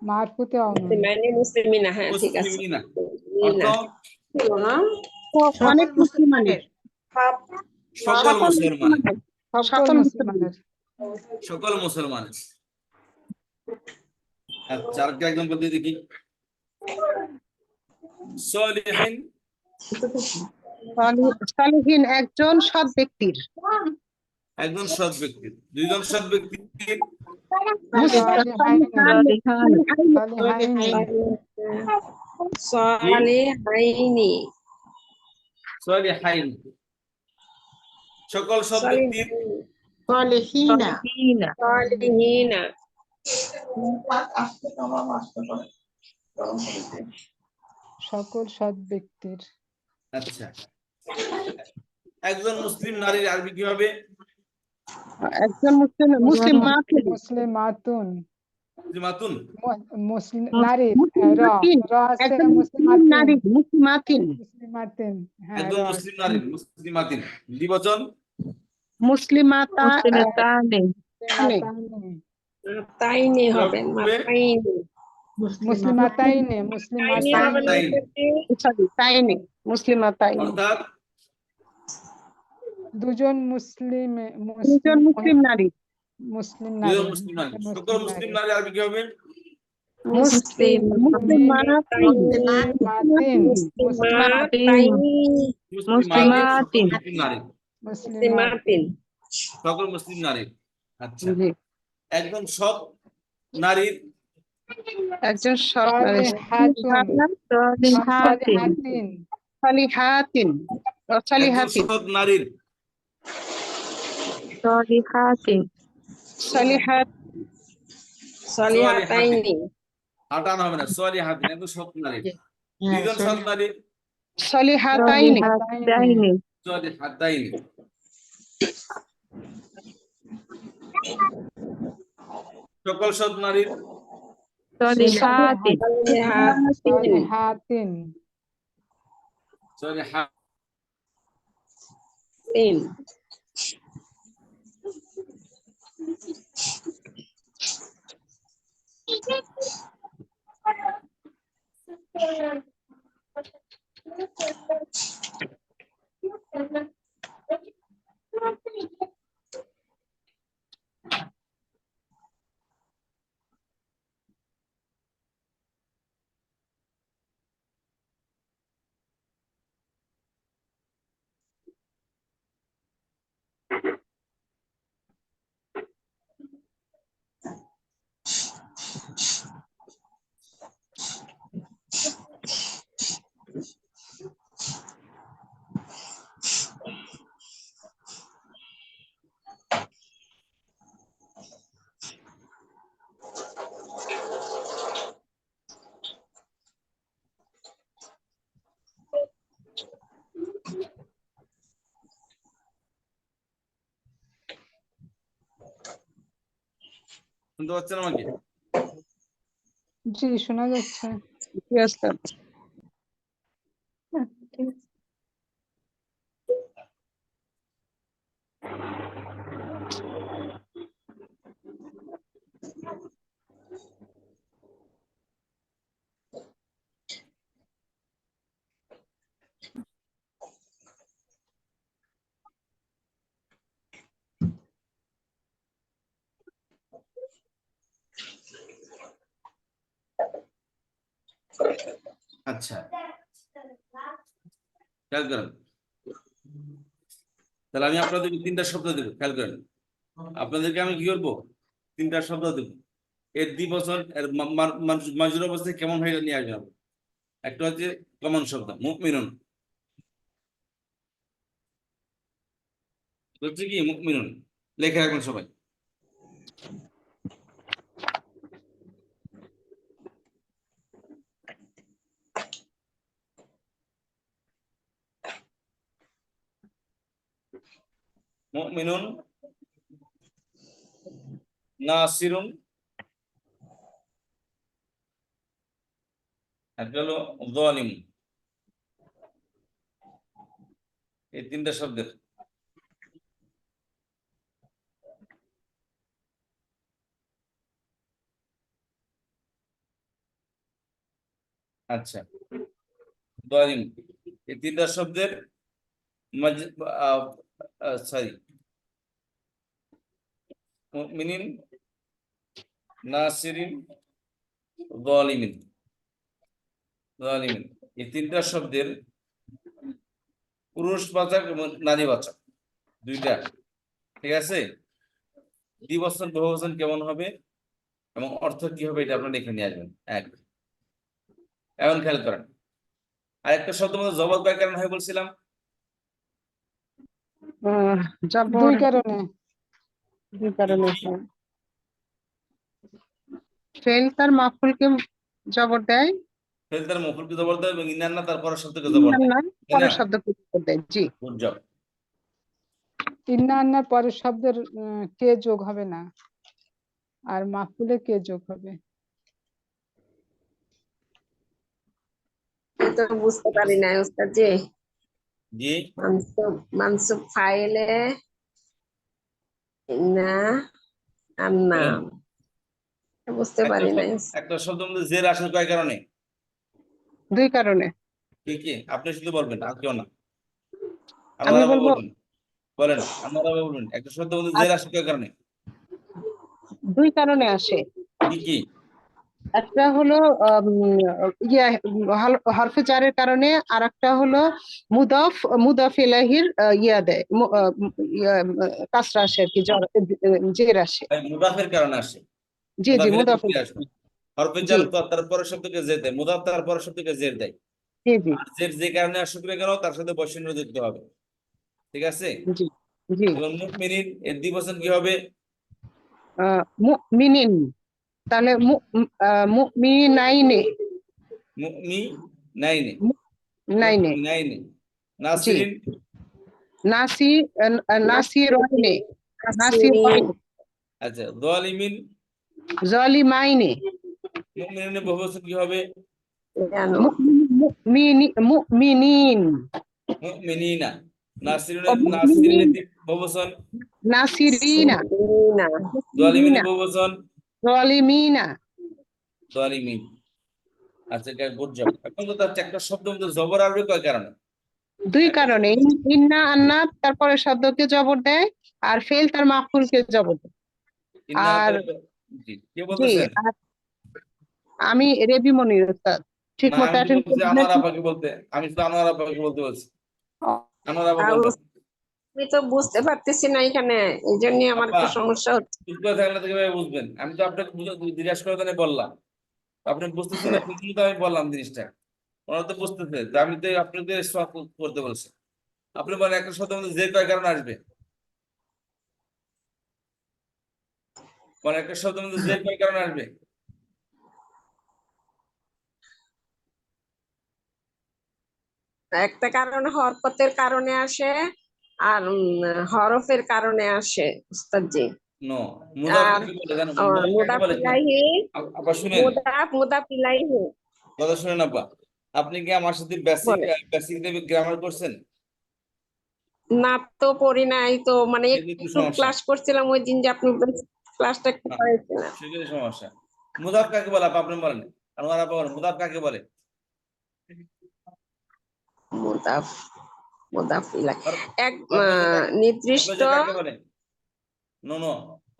মারফুতে অনন মুসলিমাইনে মুসলিমিনা, হ্যাঁ ঠিক আছে। মুসলিমিনা। অর্থ মিনা। অনেক মুসলমানের সকল মুসলমানের, সকল মুসলমানের সকল মুসলমানের। আচ্ছা, আরেকটা এক্সাম্পল দিয়ে দেখি। সলিহিন সালেহীন একজন সৎ ব্যক্তির একজন সৎ ব্যক্তির, দুইজন সৎ ব্যক্তির। সালিহাইনি। সলিহাইন সকল সৎ ব্যক্তির। সালেহীনা সালিহিনা। সকল সৎ ব্যক্তির আচ্ছা, একজন মুসলিম নারীর আরবি কি হবে? একজন মুসলিমাতুন মুসলিমাতুন মুসলিমাতুন। মুসলিম নারী র র আছে একজন মুসলিম নারী মুসলিমাতিন মুসলিমাতিন হ্যাঁ একজন র মুসলিম নারী মুসলিমাতিন। দ্বিবচন মুসলিমাতা মুসলিমাতানি মুসলিমাতাইনে তাইনি হবে না, তাইনি। মুসলিমাতাইনে তাইনি হবে না মুসলিমাতাইনে উস্তাদ? তাইনি মুসলিমাতাইনি অর্থাৎ দুজন মুসলিম দুজন মুসলিম নারী মুসলিম দুজন নারী মুসলিম নারী, সকল মুসলিম নারী আরবি কি হবে? মুসলিমাতিন মুসলিমাতিন মুসলিমাতাইনি। মুসলিমাতিন মুসলিম নারী, মুসলিমাতিন। সকল মুসলিম নারী। আচ্ছা, জি একজন সৎ নারীর একজন সৎ নারী সালিহাতুন সালিহাতিন সালিহাতিন একজন সালিহাতিন সৎ নারীর সালিহাতিন সালিহাত সালিহাতাইনি। হাটানো হবে না, সলিহাতিন একজন সৎ নারী। দুজন সৎ নারীর সালিহাতাইনি সালিহাতাইনি সলিহাতাইনি। সকল সৎ নারীর সালিহাতিন সালিহাতিন সলিহা তিন। শুনতে পাচ্ছেন আমাকে? জি শোনা যাচ্ছে Yes, sir. আচ্ছা, খেয়াল করেন। তাহলে আমি আপনাদেরকে 3টা শব্দ দেবো, খেয়াল করেন। আপনাদেরকে আমি কি করবো, 3টা শব্দ দেবো। এর দ্বিবচন, এর মাজরুর অবস্থায় কেমন হয় এটা নিয়ে আসবে। একটা হচ্ছে কমন শব্দ মুমিনুন, হচ্ছে কি মুমিনুন, লেখে রাখবেন সবাই। মুমিনুন, নাসিরুন, একটা হলো যালিম। এই 3টা শব্দের আচ্ছা, যালিম, এই 3টা শব্দের সরি, মুমিনিন, নাসিরিন, যালিমিন। যালিমিন, এই 3টা শব্দের পুরুষবাচক এবং নারীবাচক 2টা, ঠিক আছে। দ্বিবচন বহুবচন কেমন হবে এবং অর্থ কি হবে এটা আপনারা লিখে নিয়ে আসবেন। এক, এখন খেয়াল করেন, আরেকটা শব্দ মধ্যে জবর কয় কারণ হয় বলছিলাম? জবর 2 কারণে। 2 কারণে হয়। ফেল তার মাফুলকে জবর দেয়, ফেল তার মফুলকে জবর দেয় এবং ইন্নান্না তার পরের শব্দকে জবর দেয়, না তাই পরের না? শব্দকে জবর দেয়। জি, গুড জব। ইন্না আন্নার পরের শব্দের কে যোগ হবে না, আর মাফুলে কে যোগ হবে। এই তো বুঝতে পারি না উস্তাদ জি। জি, মানসুব ফাইলে না আন্না, বলেন। বুঝতে একটা পারি না। একটা শব্দ মধ্যে জের আসে কয় কারণে? 2 কারণে। কি কি আপনি শুধু বলবেন, আর কেউ না। আমি আনোয়ার বাবা বলবো বলবেন, বলেন, আনোয়ার বাবা বলবেন। একটা শব্দ মধ্যে জের আসে কয় কারণে? 2 কারণে আসে। কি কি? একটা হলো হরফে জারের কারণে, আর একটা হলো মুদাফ ইলাইহির ইয়া দেয়, কাসরা আসে আর কি, জের আসে। মুদাফের কারণে আসে। জি জি, মুদাফের মুদাফ। কি আসবে? হরফে জি জার তার পরের শব্দকে জের দেয়, মুদাফ তার পরের শব্দকে জের দেয়। জি জি আর জের যে কারণে আসুক না কেন তার সাথে বৈষম্য যুক্ত হবে, ঠিক আছে। জি জি। এবং মুমিনিন এর দ্বিবচন কি হবে? মুমিনিন, তাহলে মুমিনাইনে। মুমিনাইনে, নাইনে। মুমিনাইনে। জি। নাসরিন, নাসি নাসিরাইনে। নাসিরিন, আচ্ছা। যালিমিন, জালিমাইনে। মুমিনিনের বহুবচন কি হবে? জানো মুমিনিন। মুমিনিনা। ও নাসরিনের মুমিনিন। বহুবচন? নাসিরিনা। সিরিনা, যালিমিনের নাসিরিনা। বহুবচন? জালিমিনা। যালিমিন। আচ্ছা, গুড জব। এখন তো তার একটা শব্দ মধ্যে জবর আসবে কয় কারণে? 2 একটা কারণে। ইন্না আন্না তারপরে শব্দকে জবর দেয়, আর ফেল তার মাফুলকে জবর দেয়। আর জি, কে জি, বলতেছেন? আর আমি রেবি মনির উস্তাদ, ঠিক না, মতো আমি তো অ্যাটেন্ড বলতেছি আনোয়ার আপাকে বলতে, আমি শুধু আনোয়ার আপাকে বলতে বলছি। আনোয়ার আপা বলবেন। আমি তো বুঝতে পারতেছি না এখানে, এই জন্য আমার আপা একটু সমস্যা হচ্ছে। চুপ করে থাকলে তো কিভাবে বুঝবেন? আমি তো আপনাকে জিজ্ঞাসা করে তাহলে বললাম, আপনি বুঝতেছেন না, কিন্তু তো আমি বললাম জিনিসটা, ওরা তো বুঝতেছে। তো আমি তো আপনাকে সব করতে বলছি। আপনি বলেন একটা শব্দ মধ্যে যে কয় কারণে আসবে? বলেন একটা শব্দ মধ্যে যে কয় কারণে আসবে? একটা কারণ হরকতের কারণে আসে, আর হরফের কারণে আসে উস্তাদ জি। নো, মুদাফ আর কাকে বলে জানেন? মুদাফ কাকে মুদাফ বলে শুনেন। ইলাইহি, আপা শুনেন, মুদাফ ইলাইহি কথা শুনেন আপা। আপনি কি আমার সাথে বেসিক বলে। বেসিক গ্রামার করছেন? না তো পড়ি নাই তো, মানে এগুলো কি একটু সমস্যা? ক্লাস করছিলাম ওই দিন যে আপনি ক্লাসটা একটু হ্যাঁ, করেছিলেন। সেগুলো সমস্যা। মুদাফ কাকে বলে আপা আপনি বলেন। আনোয়ার আপা বলেন, মুদাফ কাকে বলে? মুদাফ, মুদাফ ইলাইহি এক হরফে নির্দিষ্ট। যে কাকে বলে? নো নো,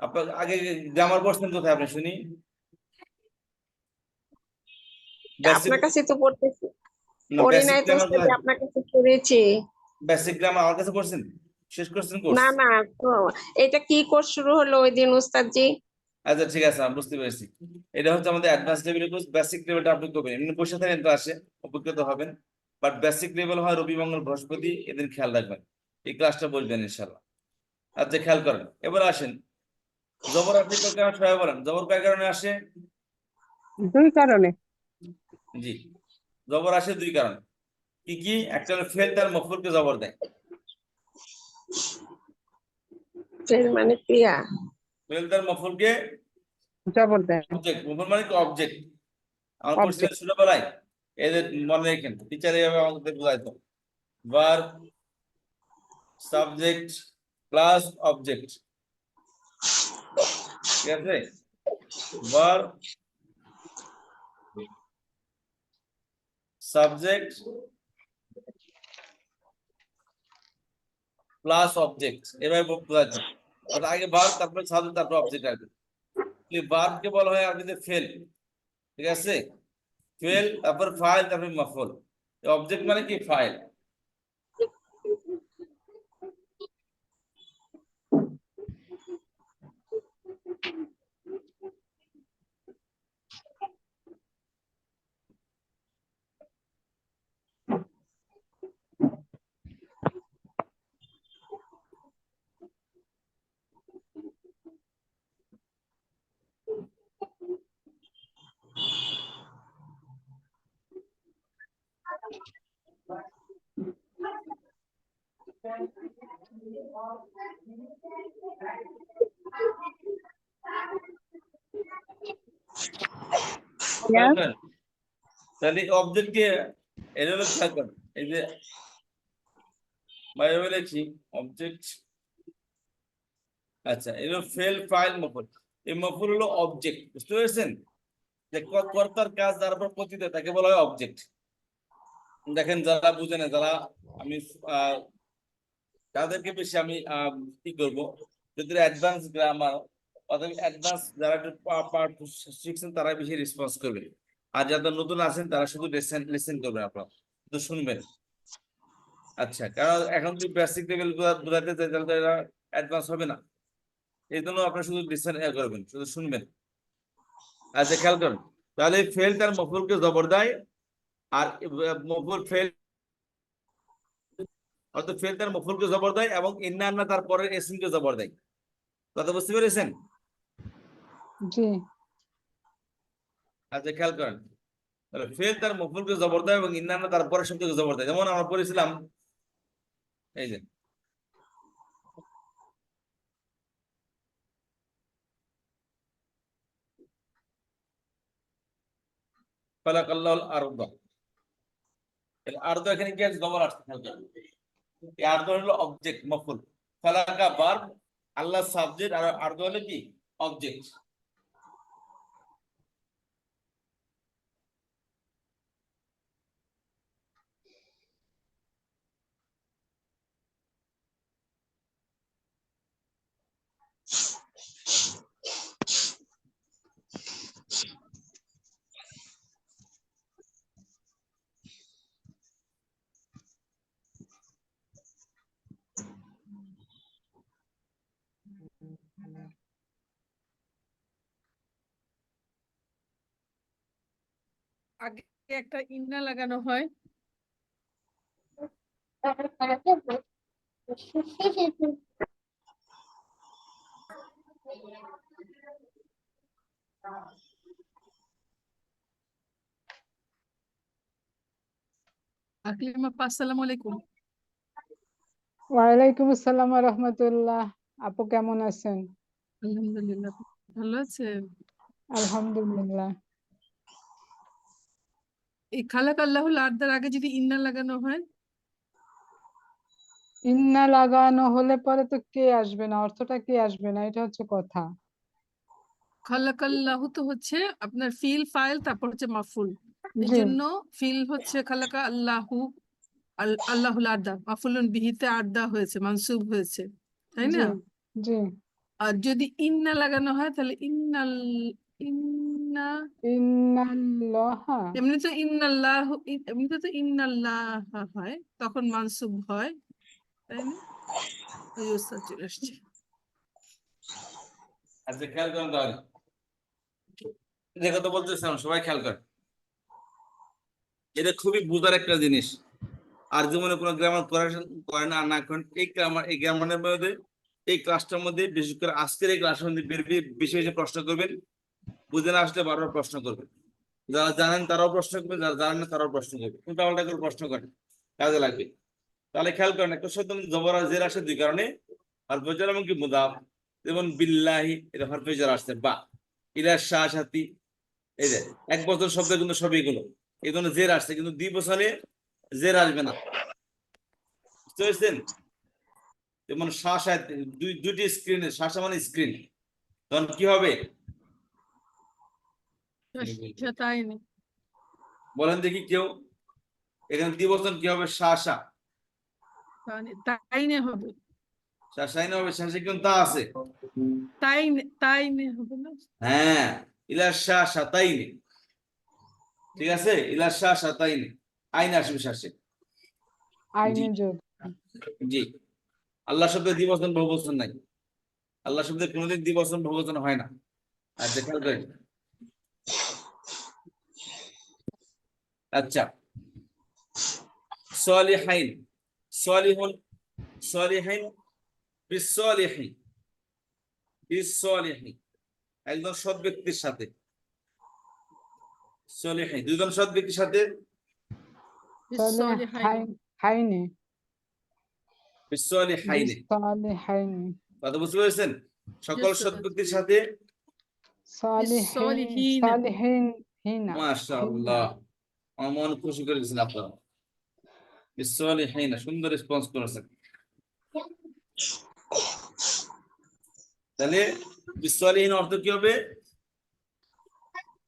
আপনার আগে গ্রামার পড়ছেন কোথায় আপনি শুনি? বেসিক, আপনার কাছে তো পড়তেছি। না পড়ি বেসিক নাই তো গ্রামার ওস্তাদ জি, আপনার কাছে পড়েছি। বেসিক গ্রামার আমার কাছে পড়ছেন, শেষ করছেন কোর্স? না না, তো এটা কি কোর্স শুরু হলো ওই দিন ওস্তাদ জি? আচ্ছা ঠিক আছে, আমি বুঝতে পেরেছি। এটা হচ্ছে আমাদের অ্যাডভান্স লেভেলের কোর্স। বেসিক লেভেলটা আপনি করবেন, এমনি বসে থাকেন ক্লাসে, অভিজ্ঞতা হবেন। বাট বেসিক লেভেল হয় রবি, মঙ্গল, বৃহস্পতি, এদিন খেয়াল রাখবেন, এই ক্লাসটা বলবেন ইনশাল্লাহ। আচ্ছা খেয়াল করেন, এবার আসেন জবর আপনি কয় কারণে সবাই বলেন, জবর কয় কারণে আসে? 2 কারণে। জি, জবর আসে 2 কারণে। কি কি? একটা হলো ফেল তার মফুলকে জবর দেয়। ফের মানে ক্রিয়া। ফেল তার মফুলকে জবর দেয়। অবজেক্ট, মফুল মানে কি অবজেক্ট। আমার পড়ছিলেন অবজেক্ট। ছোটবেলায়, এদের মনে রেখেন, টিচার এইভাবে আমাদের বোঝাইতো, ভার্ব সাবজেক্ট প্লাস অবজেক্ট, ঠিক আছে? ভার্ব সাবজেক্ট প্লাস অবজেক্ট, এভাবে বোঝাইতো। অর্থাৎ আগে ভার্ব, তারপরে সাবজেক্ট, তারপর অবজেক্ট আসবে। ভার্বকে বলা হয় আরবিতে ফেল, ঠিক আছে? ফেল, তারপর ফাইল, তারপর মাফুল। অবজেক্ট মানে কি? ফাইল। Yeah. তাহলে অবজেক্টকে এর হলো খেয়াল করেন, এই যে বাইরে লিখি অবজেক্ট। আচ্ছা, এর হলো ফেল, ফাইল, মফুল। এই মফুল হলো অবজেক্ট, বুঝতে পেরেছেন? যে কর্তার কাজ যার উপর পতিত তাকে বলা হয় অবজেক্ট। দেখেন যারা বুঝে না, যারা আমি তাদেরকে বেশি আমি কি করবো, যদি অ্যাডভান্স গ্রামার অথবা অ্যাডভান্স যারা একটু শিখছেন তারা বেশি রেসপন্স করবে। আর যারা নতুন আছেন তারা শুধু লিসেন করবেন, আপনারা শুধু শুনবেন। আচ্ছা, কারণ এখন যদি বেসিক লেভেল বোঝাতে চাই তাহলে তো এরা অ্যাডভান্স হবে না, এই জন্য আপনারা শুধু লিসেন করবেন, শুধু শুনবেন। আচ্ছা খেয়াল করেন, তাহলে ফেল তার মফুলকে জবর দেয়, আর মফুল ফেল অর্থাৎ ফেল তার মফুলকে জবর দেয় এবং ইন্না আন্না তার পরের এসিমকে জবর দেয়। কথা বুঝতে পেরেছেন? জি। আচ্ছা খেয়াল করেন, তাহলে ফেল তার মফুলকে জবর দেয় এবং ইন্না আন্না তার পরের শব্দকে জবর দেয়। যেমন আমরা পড়েছিলাম, এই যে ফালাকাল্লাহুল আরদ, এই আরদ এখানে কি আছে? জবর আসছে, খেয়াল করেন। এই আরদ হলো অবজেক্ট, মফুল। ফালাকা ভার্ব, আল্লাহ সাবজেক্ট, আর আরদ হলো কি? অবজেক্ট। আগে একটা ইন্না লাগানো হয়, আকলিমা আপা আসসালামু আলাইকুম। ওয়ালাইকুম আসসালাম ওয়া রাহমাতুল্লাহ। আপু কেমন আছেন? আলহামদুলিল্লাহ, ভালো আছেন? আলহামদুলিল্লাহ। এই খালাক আল্লাহুল আর্দার আগে যদি ইন্না লাগানো হয়, ইন্না লাগানো হলে পরে তো কে আসবে না, অর্থটা কে আসবে না, এটা হচ্ছে কথা। খালাক আল্লাহু তো হচ্ছে আপনার ফিল ফাইল তারপর হচ্ছে মাফুল, এই জি জন্য ফিল হচ্ছে খালাকা আল্লাহু, আল্লাহুল আর্দা মাফুলুন বিহিতে আর্দা হয়েছে, মানসুব হয়েছে, তাই জি না? জি। আর যদি ইন্না লাগানো হয় তাহলে ইন্নাল ইন্নাল্লাহা এমনিতে তো ইন্নাল্লাহ হয়, তখন মানসুব হয়, তাই না? ওই উস্তাদ চলে আসছে। আচ্ছা খেয়াল করেন তাহলে, যে কথা বলতেছিলাম সবাই খেয়াল করেন, এটা খুবই বুঝার একটা জিনিস। আর জীবনে কোনো গ্রামার করেন আর না করেন, এই গ্রামারের মধ্যে, এই ক্লাসটার মধ্যে, বিশেষ করে আজকের এই ক্লাসের মধ্যে বেশি বেশি প্রশ্ন করবেন। বুঝে না আসলে বারবার প্রশ্ন করবেন। যারা জানেন তারাও প্রশ্ন করবেন, যারা জানেন না তারাও প্রশ্ন করবেন, উল্টা পাল্টা করে প্রশ্ন করেন, কাজে লাগবে। তাহলে খেয়াল করেন, একটা শব্দ জবর আর জের আসে দুই কারণে, হরফে জার এবং কি মুদাফ। যেমন বিল্লাহি, এটা হরফে জার আসছে, বা ইলা শাহ সাথী, এই যে 1 বছর শব্দ কিন্তু সবই গুলো এই জন্য জের আসছে, কিন্তু 2 বছরে জের আসবে না, বুঝতে পেরেছেন? যেমন শাসা, দুইটি স্ক্রিনে, শাসা মানে স্ক্রিন, তখন কি হবে তাই না? বলেন দেখি কেউ, এখানে 2 বছর কি হবে? শাসা, তাই না হবে, শাসাইনা হবে, শাসে কিন্তু তা আছে। তাই না হবে না? হ্যাঁ, ইলা শাহ সাতাইনে, ঠিক আছে, ইলা শাহ সাতাইনে, আইন আসবে শাসে। আইনে যোগ। জি, আল্লাহ শব্দে দ্বিবচন বহুবচন নাই, আল্লাহ শব্দে কোনোদিন দ্বিবচন বহুবচন হয় না। আচ্ছা খেয়াল করেন। আচ্ছা, সলিহাইন, সলিহুন, সলিহাইন, বিসলিহি, বিসলিহি, একজন সৎ ব্যক্তির সাথে, সলিহি দুইজন সৎ ব্যক্তির সাথে, হাইনে বিসলিহাইনে, সালিহাইনে কথা বুঝতে পেরেছেন? সকল সৎ ব্যক্তির সাথে, সালিহিন সালিহিন হিনা মাশাআল্লাহ, আমার মন খুশি করে দিয়েছেন আপনারা। বিসলিহিনা, সুন্দর রেসপন্স করেছেন। তাহলে বিসলিহিন অর্থ কি হবে?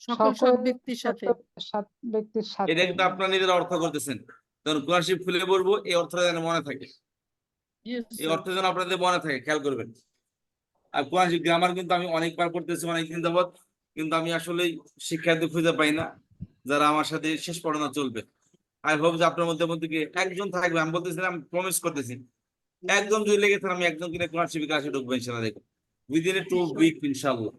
সকল সৎ ব্যক্তির সাথে। সৎ ব্যক্তির সাথে। এটা কিন্তু আপনারা নিজেরা অর্থ করতেছেন, তখন কোরআন শরীফ খুলে বলবো, এই অর্থটা যেন মনে থাকে, এই অর্থ যেন আপনাদের মনে থাকে, খেয়াল করবেন। আর কোরআন শরীফ গ্রামার কিন্তু আমি অনেকবার করতেছি অনেকদিন যাবত, কিন্তু আমি আসলে শিক্ষার্থী খুঁজে পাই না যারা আমার সাথে শেষ পড়ানো চলবে। আই হোপ যে আপনার মধ্যে মধ্যে একজন থাকবে, আমি বলতেছিলাম, প্রমিস করতেছি, একজন যদি লেগেছেন, আমি একজন কিনে কোরআন শরীফ ক্লাসে ঢুকবো ইনশাল্লাহ। দেখো উইদিন 2 উইক ইনশাল্লাহ,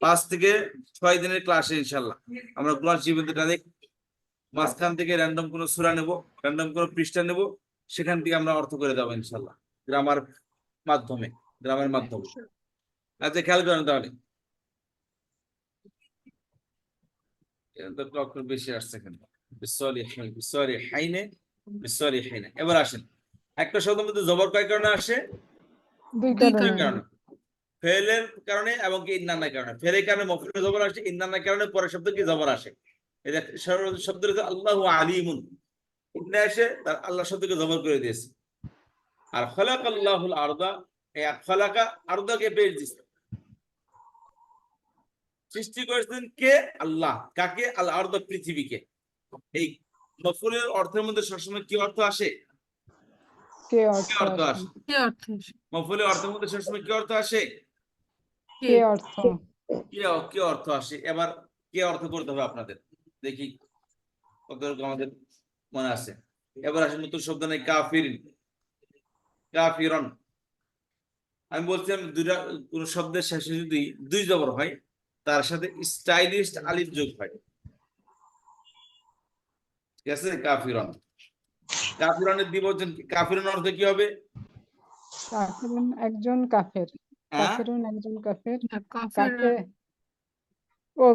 5 থেকে 6 দিনের ক্লাসে ইনশাল্লাহ আমরা কোরআন শরীফটা দেখ, মাঝখান থেকে র্যান্ডম কোনো সূরা নেব, র্যান্ডম কোনো পৃষ্ঠা নেব, সেখান থেকে আমরা অর্থ করে দেবো ইনশাল্লাহ, গ্রামের মাধ্যমে। আচ্ছা খেয়াল করেন তাহলে, অক্ষর বেশি আসছে এখানে, এবার আসেন, একটা শব্দের মধ্যে জবর কয় কারণে আসে? দুই দুই কারণে। কারণে, ফেলের কারণে এবং কি ইন্নানের কারণে। ফেলের কারণে মফউলে জবর আসে, ইন্নানের কারণে পরের শব্দ কি জবর আসে। এই যে শব্দ রয়েছে আল্লাহু আলিমুন, ইন্না এসে তার আল্লাহ শব্দকে জবর করে দিয়েছে। আর খালাকাল্লাহুল আরদা, এই খালাকা আরদাকে পেয়ে দিয়েছে, সৃষ্টি করেছেন কে? আল্লাহ। কাকে? আল আরদ, পৃথিবীকে। এই মফউলের অর্থের মধ্যে সবসময় কি অর্থ আসে? কে কি অর্থ অর্থ আসে? আসে? কি অর্থ? মফউলের অর্থের মধ্যে সবসময় কি অর্থ আসে? কে অর্থ? কি অর্থ আসে? এবার কে অর্থ করতে হবে আপনাদের, দেখি কতটুকু আমাদের মনে আছে। এবার আসে নতুন শব্দ নেই, কাফির, কাফিরন। আমি বলছিলাম দুইটা কোন শব্দের শেষে যদি 2 জবর হয়, তার সাথে স্টাইলিস্ট আলিফ যোগ হয়, ঠিক আছে? কাফিরন, কাফিরনের দ্বিবচন, কাফিরন অর্থ কি হবে? কাফিরুন একজন কাফের, হ্যাঁ, কাফিরুন একজন কাফের। কাফের কাকে ও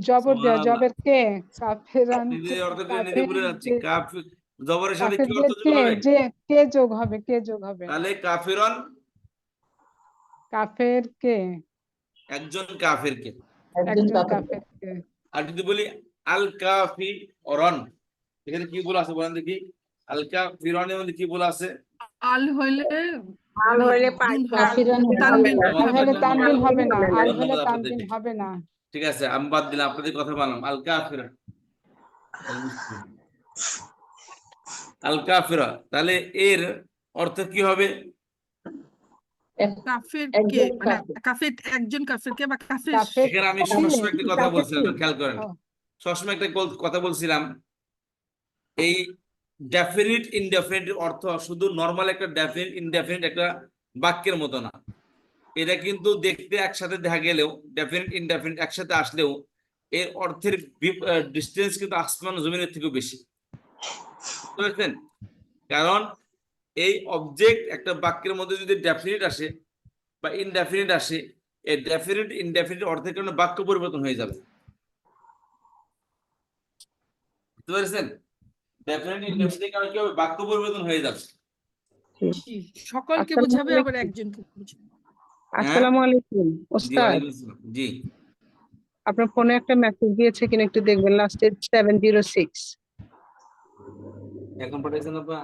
জবর দেয়া, সুবহানাল্লাহ। জবের কে? কাফেরান, নিজে অর্থ করে নিজে কাফের ভুলে যাচ্ছি। যে, কাফির জবরের সাথে কি কাফেরদের অর্থ যোগ কে, হবে? যে কে যোগ হবে, কে যোগ হবে? তাহলে কাফিরন কাফের কে? একজন কাফেরকে। একজন কাফের কে। আর যদি বলি আল কাফিরন, এখানে কি বলা আছে বলেন দেখি? আল কাফিরনের মধ্যে কি বলা আছে? আল হইলে আল হইলে দুন হবে, কাফিরান তানবিন আল হলে হবে না। তানবিন হবে না, আল হলে ধন্যবাদ তানবিন আপনাদেরকে। হবে না। ঠিক আছে, আমি বাদ দিলাম, আপনাদের কথা বললাম। আল কাফিরা, আল কাফিরা, তাহলে এর অর্থ কি হবে? কাফের কে একজন মানে কাফের। কাফের একজন কাফের কে বা কাফের কাফের এখানে আমি কি? সবসময় একটা কথা কাফের বলছিলাম, কি? খেয়াল করেন, ও, সবসময় একটা কথা বলছিলাম, এই ডেফিনিট ইনডেফিনিট অর্থ শুধু নর্মাল একটা ডেফিনিট ইনডেফিনিট একটা বাক্যের মতো না। এটা কিন্তু দেখতে একসাথে দেখা গেলেও, ডেফিনিট ইনডেফিনিট একসাথে আসলেও এর অর্থের ডিস্টেন্স কিন্তু আসমান জমিনের থেকেও বেশি, বুঝতে পারছেন? কারণ এই অবজেক্ট একটা বাক্যের মধ্যে যদি ডেফিনিট আসে বা ইনডেফিনিট আসে, এই ডেফিনিট ইনডেফিনিট অর্থের কারণে বাক্য পরিবর্তন হয়ে যাবে, বুঝতে পেরেছেন? ডেফিনিট ইনডেফিনিটের কারণে কি হবে, বাক্য পরিবর্তন হয়ে যাবে। জি, সকলকে আসসালামু বোঝাবে আবার আলাইকুম। একজনকে বোঝাবে। হ্যাঁ, আসসালামু আলাইকুম জি, ওস্তাদ, ওয়ালাইকুম আসসালাম। জি, আপনার ফোনে একটা মেসেজ দিয়েছে কিনা একটু দেখবেন, লাস্টে 706। এখন পাঠাইছেন আপা?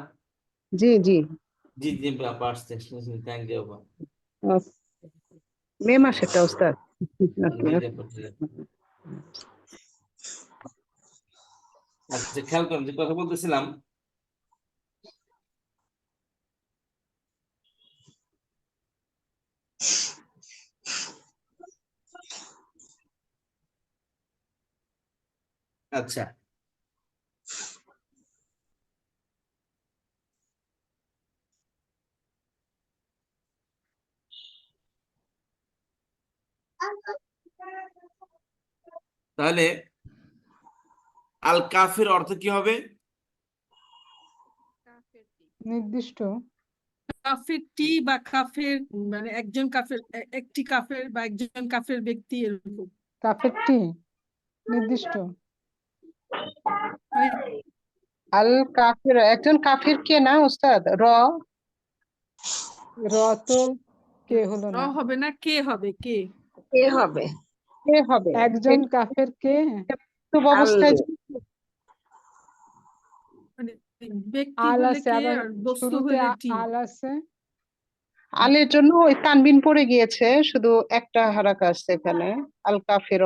জি জি। জি জি আপা, আসছে, থ্যাংক ইউ আপা। মে মাসেরটা ওস্তাদ। জি জি আপা, ঠিক আছে। আচ্ছা, খেয়াল করেন যে কথা বলতেছিলাম, আচ্ছা তাহলে আল কাফির অর্থ কি হবে? নির্দিষ্ট। কাফেরটি বা কাফের মানে একজন কাফের একটি কাফের বা একজন কাফের ব্যক্তি এরকম কাফেরটি নির্দিষ্ট। মানে আল কাফির, একজন কাফির কে না ওস্তাদ? র তো কে হলো র না, হবে না, কে হবে, কে কে হবে? কে হবে? একজন এটা কাফের কে। বাস্তব অবস্থায় মানে ব্যক্তি আল হলে আছে, কে আবার আর বস্তু শুরুতে হলে টি। আল আছে। আলের জন্য ওই তানবিন পড়ে গিয়েছে, শুধু একটা হারাকা আছে এখানে, আল কাফির।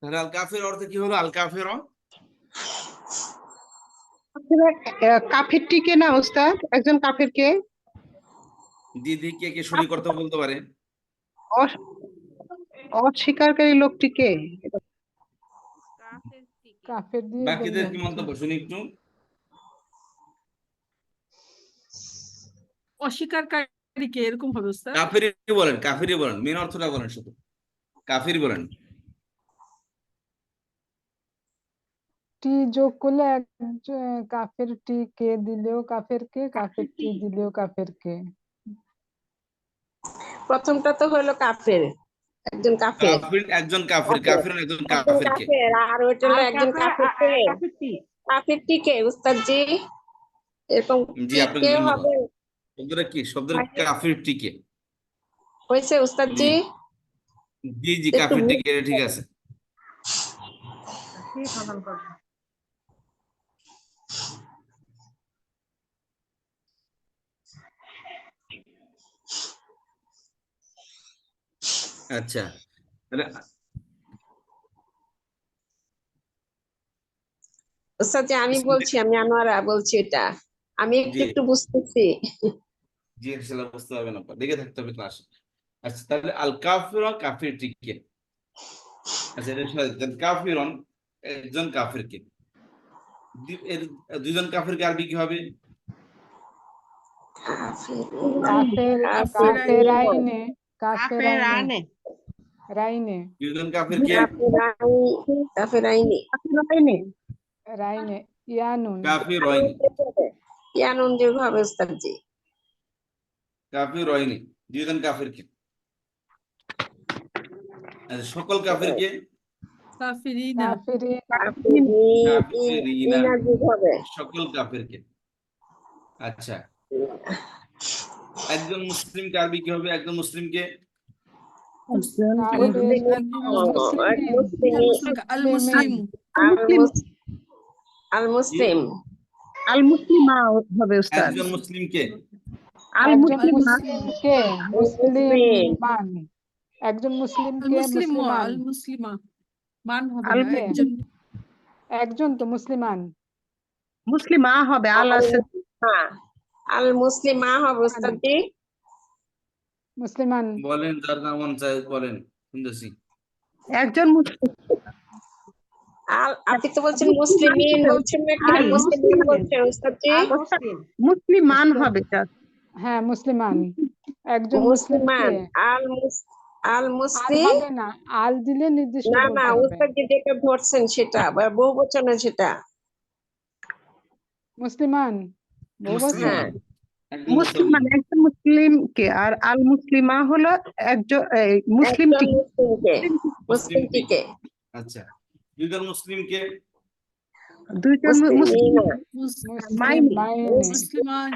তাহলে আল কাফির অর্থ কি হলো? আল কাফির কাফিরটি কে না ওস্তাদ? একজন কাফির কে? দিদি কে কে শরীর করতে বলতে পারে? অস- অস্বীকারী লোকটি কে? কাফের দিয়ে বাকিদের বললেন কি তো। মন্তব্য শুনি একটু। অস্বীকারী কে এরকম হবে স্যার। কাফিরই বলেন, কাফিরই বলেন, মেন অর্থটা বলেন, শুধু কাফির বলেন। টি যোগ করলে কাফের টি কে দিলেও কাফের কে, কাফের টি দিলেও কাফের কে। প্রথমটা তো হলো কাফের, একজন কাফের, কাফির একজন কাফির, কাফের কাফির একজন একজন কাফির কে? কাফের, আর ওইটা হলো একজন কাফের কে। কাফেরটি কে উস্তাদ জি? এরকম জি, টি আপনাকে কে ধন্যবাদ। হবে? শব্দটা কি? শব্দটা কাফির টিকে। হয়েছে উস্তাদ জি জি? জি জি, একটু কাফির টিকে, এটা ঠিক আছে। আচ্ছা, তাহলে উস্তাদ জি আমি বলছি, আমি আনোয়ারা বলছি, এটা আমি একটু জি একটু বুঝতেছি। জি, সেটা বুঝতে হবে না, দেখে থাকতে হবে ক্লাস। আচ্ছা, তাহলে আল কাফির কাফির টিকে। আচ্ছা, এটা কাফিরন একজন কাফিরকে, এর দুজন কাফিরকে আরবি কি হবে? কাফের, কাফেরাইনে। কাফেরাইনে, কাফেরাইনে, রাইনে, দুজন কাফিরকে কাফেরাইনি, রাইনে, ইয়ানুন, কাফির হয়নি, ইয়ানুন যোগ হবে উস্তাদ জি। কাফির হয়নি, দুজন কাফিরকে। আচ্ছা, সকল কাফিরকে কাফিরিনা। কাফেরিন, কাফিরিনা, ইনা যোগ হবে। সকল কাফিরকে। আচ্ছা, একজন মুসলিমকে আরবি কি হবে? একজন মুসলিমকে কাফের, মুসলিম আল মুসলিম। আল মুসলিম, আল মুসলিমা হবে উস্তাদ। একজন মুসলিমকে আল একজন মুসলিমা, মুসলিমকে, মুসলিম মান, একজন আল মুসলিমকে মুসলিম মুসলিমান আল মুসলিমা মান হবে আল না একজন একজন তো মুসলিমান মুসলিমা হবে, আল আছে। হ্যাঁ, আল মুসলিমা হবে উস্তাদ জি। মুসলিমান বলেন, যার নাম মন চায় বলেন, শুনতেছি। একজন মুসলিম। আপনি তো বলছেন মুসলিমিন বলছেন না, কি আল মুসলিমিন মুসলিমিন। বলছেন উস্তাদ জি? মুসলিমান হবে just। হ্যাঁ মুসলিমান একজন মুসলিমান মুসলিমকে আল আল মুসলিম। হবে না, আল দিলে নির্দিষ্ট না বলতে না, হবে। উস্তাদ জি যেটা ধরছেন সেটা বহু বচনে সেটা। মুসলিমান বহুবচন হ্যাঁ, একজন মুসলিমান একজন মুসলিমকে, আর আল মুসলিমা হলো একজন মুসলিম একজন মুসলিমকে, মুসলিমটিকে। মুসলিমটিকে। আচ্ছা, দুইজন মুসলিমকে। দুইজন মুসলিম মুসলিমিনা, মুসলিম মাইনে। মাইনে মুসলিমান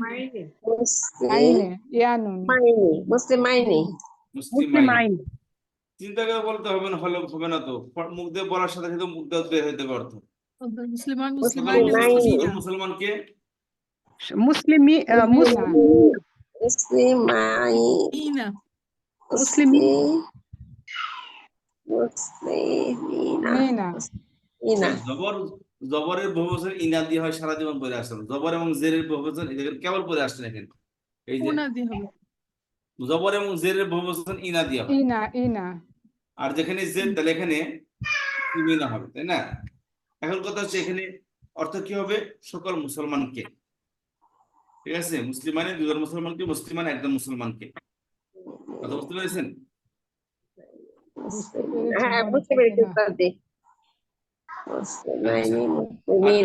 ইয়ানুন মুসলিমাইনি। মুসলিম মুসলিম আইন। আইন। চিন্তা করে বলতে হবে না, হলে হবে না তো, মুখ দিয়ে বলার সাথে সাথে মুখ দিয়ে বের হইতে পারতো। মুসলিমান সকল মুসলিমাইন মুসলিমিনা মুসলমানকে মুসলিমি মুসলিমিনা মুসলিমাইনা, মুসলিমিনা মুসলিমিনা, মিনা মুসলিমিনা। জবরের বহুবচন ইনা দিয়ে হয়, সারা জীবন পরে আসলাম। জবর এবং জেরের বহুবচন এদের কেবল পরে আসছেন এখানে। এই যে উনা দিয়ে হবে জবর এবং জেরের বহুবচন ইনা দিয়ে হয়, ইনা ইনা আর যেখানে জের তাহলে এখানে ইমিনা হবে, তাই না? এখন কথা হচ্ছে এখানে অর্থ কি হবে? সকল মুসলমানকে। ঠিক আছে, মুসলিমানে দুজন মুসলমানকে, মুসলিমান একজন মুসলমানকে। কথা বুঝতে পেরেছেন? বুঝতে পেরেছি হ্যাঁ, মনে বুঝতে থাকে পেরেছি না। উস্তাদ জি। আচ্ছা, মুসলিমাইনি,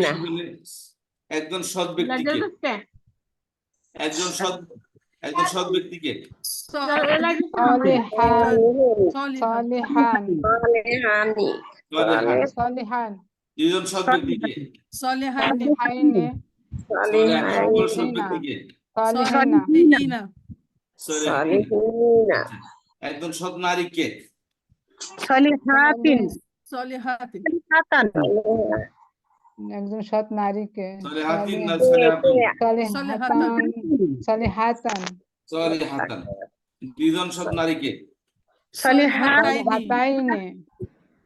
আরেকটা মুসলিমিনা। শব্দ হলো একজন সৎ ব্যক্তিকে। একজন সৎ ব্যক্তিকে। সলিহান সলিহান সালেহানি, সলিহান। সলিহান দুজন সৎ ব্যক্তিকে। সলেহাইনে সলিহাইনে সলিহান সকল সৎ সলিহিনা ব্যক্তিকে। সলিহিনা সলিহিনা সলিহিন। সালেহিনা, আচ্ছা, একজন সৎ নারীকে। সলিহাতিন। সলিহাতিন সলিহাতান। একজন সৎ নারীকে সলিহাতিন না সলিহাতুন? সলিহাতান সলিহাতান সলিহাতান। দুজন সৎ নারীকে। সলিহাতাইনে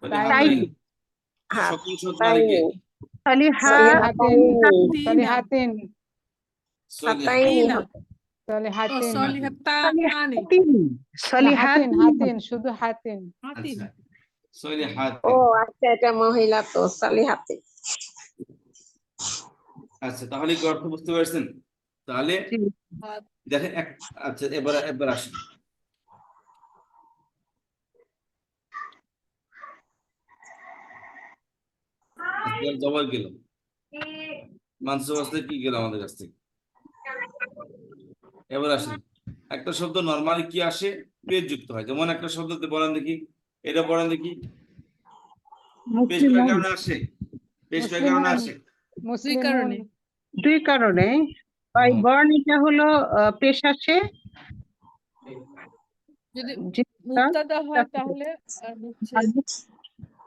সলিহাতাইন। সকল সৎ নারীকে। সলিহাতিন সলিহাতিন। সলিহাতিন সলিহাতিন। সলিহাতিন সলিহাতানি হাতিন হাতিন শুধু হাতিন হাতিন আচ্ছা, সলিহাত। ও আচ্ছা, এটা মহিলা তো সালিহাতি। আচ্ছা, তাহলে কি অর্থ বুঝতে পারছেন? তাহলে দেখেন আচ্ছা, এবার আসেন। জবাব গেল, মানসুব আসতে কি গেল আমাদের কাছ থেকে। এবার আসেন, একটা শব্দ নরমালি কি আসে? পেশ যুক্ত হয়। যেমন একটা শব্দতে বলেন দেখি, এটা পড়েন দেখি, পেশ করার কারণে আসে, পেশ করার কারণে আসে। মুসলিমুন কারণে দুই কারণে। বর্ণিটা হলো পেশ আসে, যদি যেটা মুক্তাদা হয় তাহলে আর হচ্ছে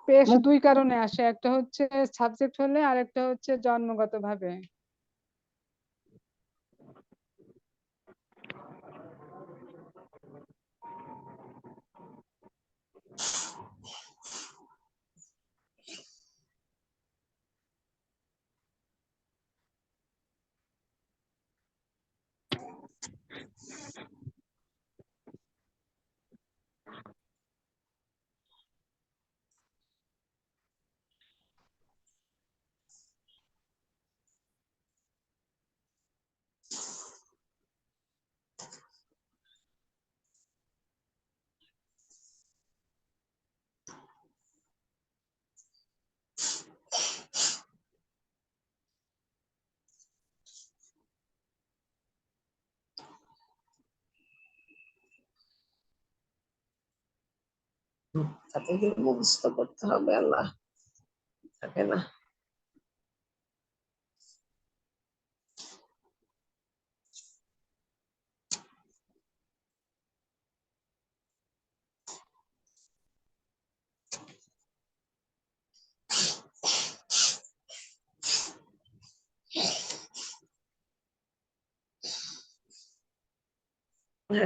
পেশ দুই কারণে আসে, একটা হচ্ছে সাবজেক্ট হলে আর একটা হচ্ছে জন্মগতভাবে। তাতে মুখস্থ করতে হবে, আল্লাহ থাকে না।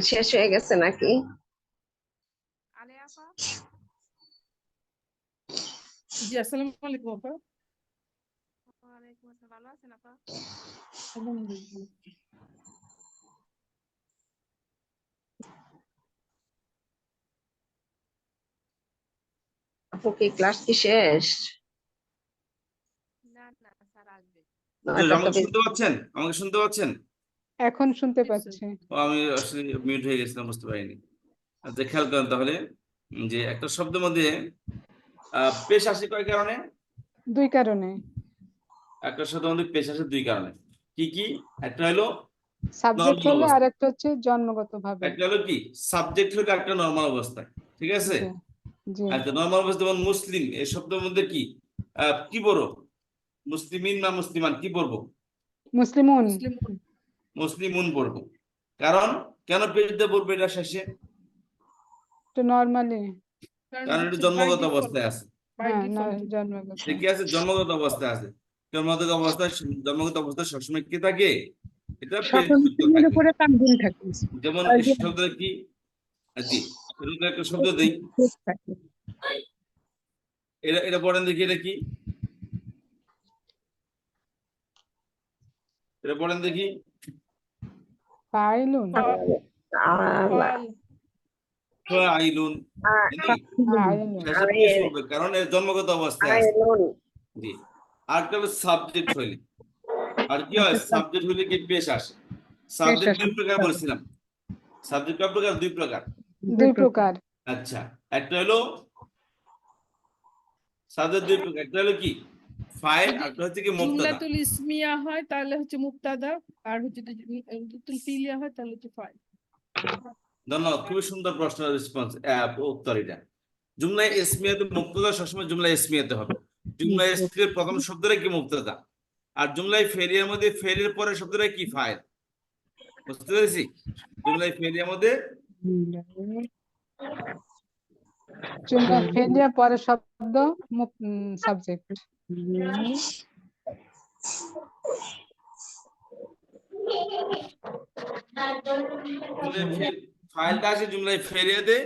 শেষ হয়ে গেছে নাকি? জি আসসালামু আলাইকুম আপা। আলহামদুলিল্লাহ। আপু কি ক্লাস কি শেষ? নয়টা তো আমাকে বেজে- শুনতে পাচ্ছেন? আমাকে শুনতে পাচ্ছেন? এখন শুনতে জি, স্যার। পাচ্ছি। ও, আমি আসলে মিউট হয়ে গেছিলাম, বুঝতে পারিনি। আচ্ছা, খেয়াল করেন তাহলে যে একটা শব্দের মধ্যে পেশ আসে কয় কারণে? 2 কারণে। একটা শব্দের মধ্যে পেশ আসে 2 কারণে। কি কি? একটা হলো সাবজেক্ট নর্মাল হলে অবস্থা, আর একটা হচ্ছে জন্মগতভাবে। একটা হলো কি সাবজেক্ট হলো একটা নর্মাল অবস্থা, ঠিক আছে? জি জি। আচ্ছা, নর্মাল অবস্থা যেমন মুসলিম এই শব্দের মধ্যে কি কি বড়? মুসলিমিন না মুসলিমান কি পড়বো? মুসলিমুন। মুসলিমুন। মুসলিমুন পড়বো। কারণ কেন পেশ দিয়ে বলবো এটা শেষে? তো নরমালি। কারণ এটা হচ্ছে by জন্মগত default, অবস্থায় আছে। by হ্যাঁ না, default। জন্মগত। এটা কি আছে? জন্মগত অবস্থায় আছে। জন্মগত অবস্থায় সবসময় কি থাকে? এটা সকল পেশযুক্ত মুসলিমের থাকে। উপরে তানজিল থাকে। যেমন আর এই যে শব্দটা কি? জি, এরকম একটা শব্দ দেই, পেশ থাকে। এটা এটা পড়েন দেখি, এটা কি? এটা পড়েন দেখি। ফাইলুন। আল্লাহ। ফাইলুন। ফাইলুন। শেষে পেশ হবে কারণ এর জন্মগত অবস্থায় আছে। আইনুন। জি। আর একটা হলো সাবজেক্ট হইলে, আর কি হয়? সাবজেক্ট হইলে কি পেশ আসে। সাবজেক্ট আসে। 2 প্রকার বলেছিলাম। সাবজেক্ট কয় প্রকার? 2 প্রকার। 2 প্রকার। আচ্ছা, একটা হলো সাবজেক্ট 2 প্রকার। একটা হলো কি ফাইল, আর যদি একটা হচ্ছে কি মুবতাদা। জুমলাতুল ইসমিয়া হয় তাহলে হচ্ছে মুবতাদা, আর হচ্ছে যদি জুমলাতুল ফিলিয়া হয় তাহলে হচ্ছে ফাইল। ধন্যবাদ, খুবই সুন্দর প্রশ্ন রেসপন্স, উত্তর এটা। জুমলায় ইসমিয়াতে মুবতাদা সবসময় জুমলায় ইসমিয়াতে হবে। জুমলায় ইসমিয়ার প্রথম শব্দটা কি? মুবতাদা। আর জুমলায় ফেলিয়ার মধ্যে ফেলের পরে শব্দটা কি? ফাইল। বুঝতে পেরেছি? জুমলায় ফেলিয়ার মধ্যে জুমলা ফেলিয়া পরে শব্দ সাবজেক্ট। ফাইলটা আসে জুমলায় ফেলিয়াতে,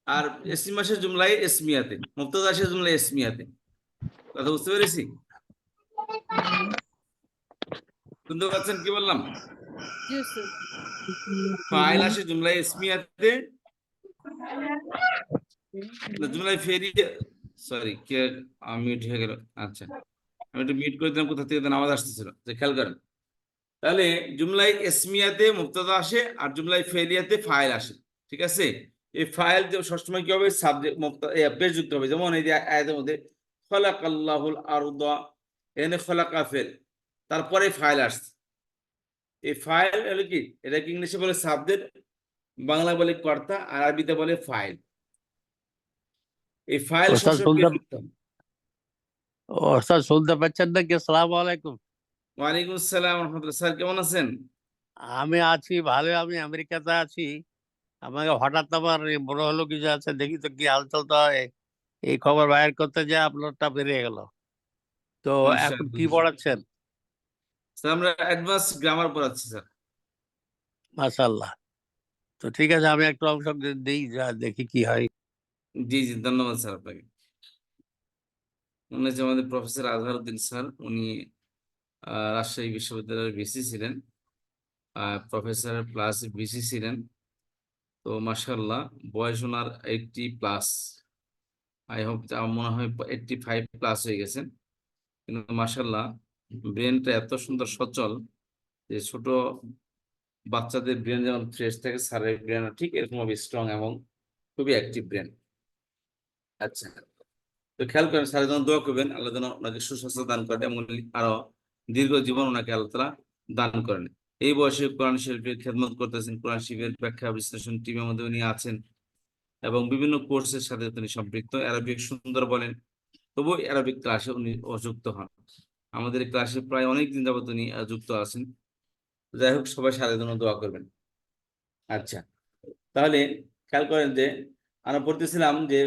আর ইসম আসে জুমলায় ইসমিয়াতে, মুবতাদা আসে জুমলায় ইসমিয়াতে। কথা বুঝতে পেরেছি? শুনতে পাচ্ছেন কি বললাম? জি স্যার। ফাইল আসে জুমলায় ইসমিয়াতে, জুমলায় ফেরিয়া, সরি কে মিউট হয়ে গেল। আচ্ছা, আমি একটু মিউট করে দিলাম, কোথা থেকে যেন আওয়াজ আসতেছিল, যে খেয়াল করেন। তাহলে জুমলায় ইসমিয়াতে মুবতাদা আসে, আর জুমলায় ফেলিয়াতে ফাইল আসে, ঠিক আছে? এই ফাইল যে সবসময় কি হবে? সাবজেক্ট পেশ যুক্ত হবে। যেমন এই যে আয়াতের মধ্যে খলাকাল্লাহুল আরদা, এখানে খলাকা ফেল, তারপরে ফাইল আসছে। এই ফাইল হলো কি? এটাকে ইংলিশে বলে সাবজেক্ট, বাংলা বলে কর্তা, আর আরবিতে বলে ফাইল। এই ফাইল ওস্তাদ সবসময় শুনতে পেশ যুক্ত হবে। ওস্তাদ শুনতে পাচ্ছেন নাকি? আসসালামু আলাইকুম। ওয়ালাইকুম আসসালাম রহমতুল্লাহ। স্যার কেমন আছেন? আমি আছি ভালো, আমি আমেরিকাতে আছি। আমাকে হঠাৎ আমার মনে হলো কিছু আছে, দেখি তো কি হালচাল। তো এই খবর বাইর করতে যে আপনারটা বেরিয়ে গেল। তো এখন কি মাশাআল্লাহ। পড়াচ্ছেন? স্যার আমরা অ্যাডভান্স গ্রামার পড়াচ্ছি স্যার। মাশাআল্লাহ। তো ঠিক আছে, আমি একটু অংশ দিই, যা দেখি কি হয়। জি জি, ধন্যবাদ স্যার আপনাকে। উনি হচ্ছে আমাদের প্রফেসর আজহারউদ্দিন স্যার। উনি রাজশাহী বিশ্ববিদ্যালয়ের ভিসি ছিলেন, প্রফেসর প্লাস ভিসি ছিলেন। তো মাশাআল্লাহ, বয়স ওনার 80+। আই হোপ, আমার মনে হয় 85+ হয়ে গেছেন। কিন্তু মাশাআল্লাহ, ব্রেনটা এত সুন্দর সচল যে ছোট বাচ্চাদের ব্রেন যেমন ফ্রেশ থাকে, স্যারের ব্রেন ঠিক এরকম ভাবে স্ট্রং এবং খুবই অ্যাক্টিভ ব্রেন। আচ্ছা, তো খেয়াল করেন, স্যারের জন্য দোয়া করবেন, আল্লাহ যেন ওনাকে সুস্বাস্থ্য দান করেন এবং আরো দীর্ঘ জীবন ওনাকে আল্লাহ তাআলা দান করেন। এই বয়সে কোরআন শরীফের খেদমত করতেছেন, কোরআন শরীফের ব্যাখ্যা বিশ্লেষণ টিমের মধ্যে উনি আছেন, এবং বিভিন্ন কোর্সের সাথে তিনি সম্পৃক্ত। অ্যারাবিক সুন্দর বলেন, তবু অ্যারাবিক ক্লাসে উনি যুক্ত হন। আমাদের ক্লাসে প্রায় অনেক দিন যাবত উনি যুক্ত আছেন। যাই হোক, সবাই স্যারের জন্য দোয়া করবেন। আচ্ছা, তাহলে খেয়াল করেন যে আমরা বলতেছিলাম যে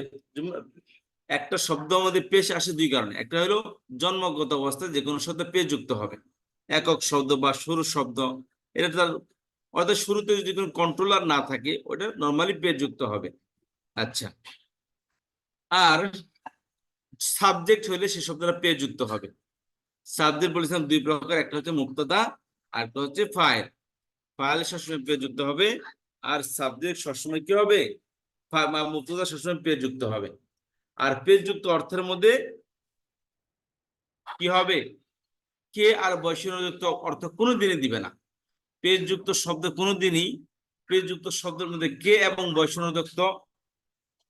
একটা শব্দ আমাদের পেশ আসে 2 কারণে। একটা হলো জন্মগত অবস্থায় যে কোনো শব্দ পেশ যুক্ত হবে, একক শব্দ বা শুরু শব্দ। এটা তার অর্থাৎ শুরুতে যদি কোনো কন্ট্রোলার না থাকে, ওটা নর্মালি পেশ যুক্ত হবে। আচ্ছা, আর সাবজেক্ট হলে সে শব্দটা পেশ যুক্ত হবে। সাবজেক্ট বলেছিলাম দুই প্রকার, একটা হচ্ছে মুক্তাদা আর একটা হচ্ছে ফাইল। ফাইল সবসময় পেশ যুক্ত হবে আর সাবজেক্ট সবসময় কি হবে, মুক্তাদা সবসময় পেশ যুক্ত হবে। আর পেশ যুক্ত অর্থের মধ্যে কি হবে, কে আর বৈষম্যযুক্ত অর্থ কোনোদিনই দিবে না। পেশ যুক্ত শব্দ কোনোদিনই পেশ যুক্ত শব্দের মধ্যে কে এবং বৈষম্যযুক্ত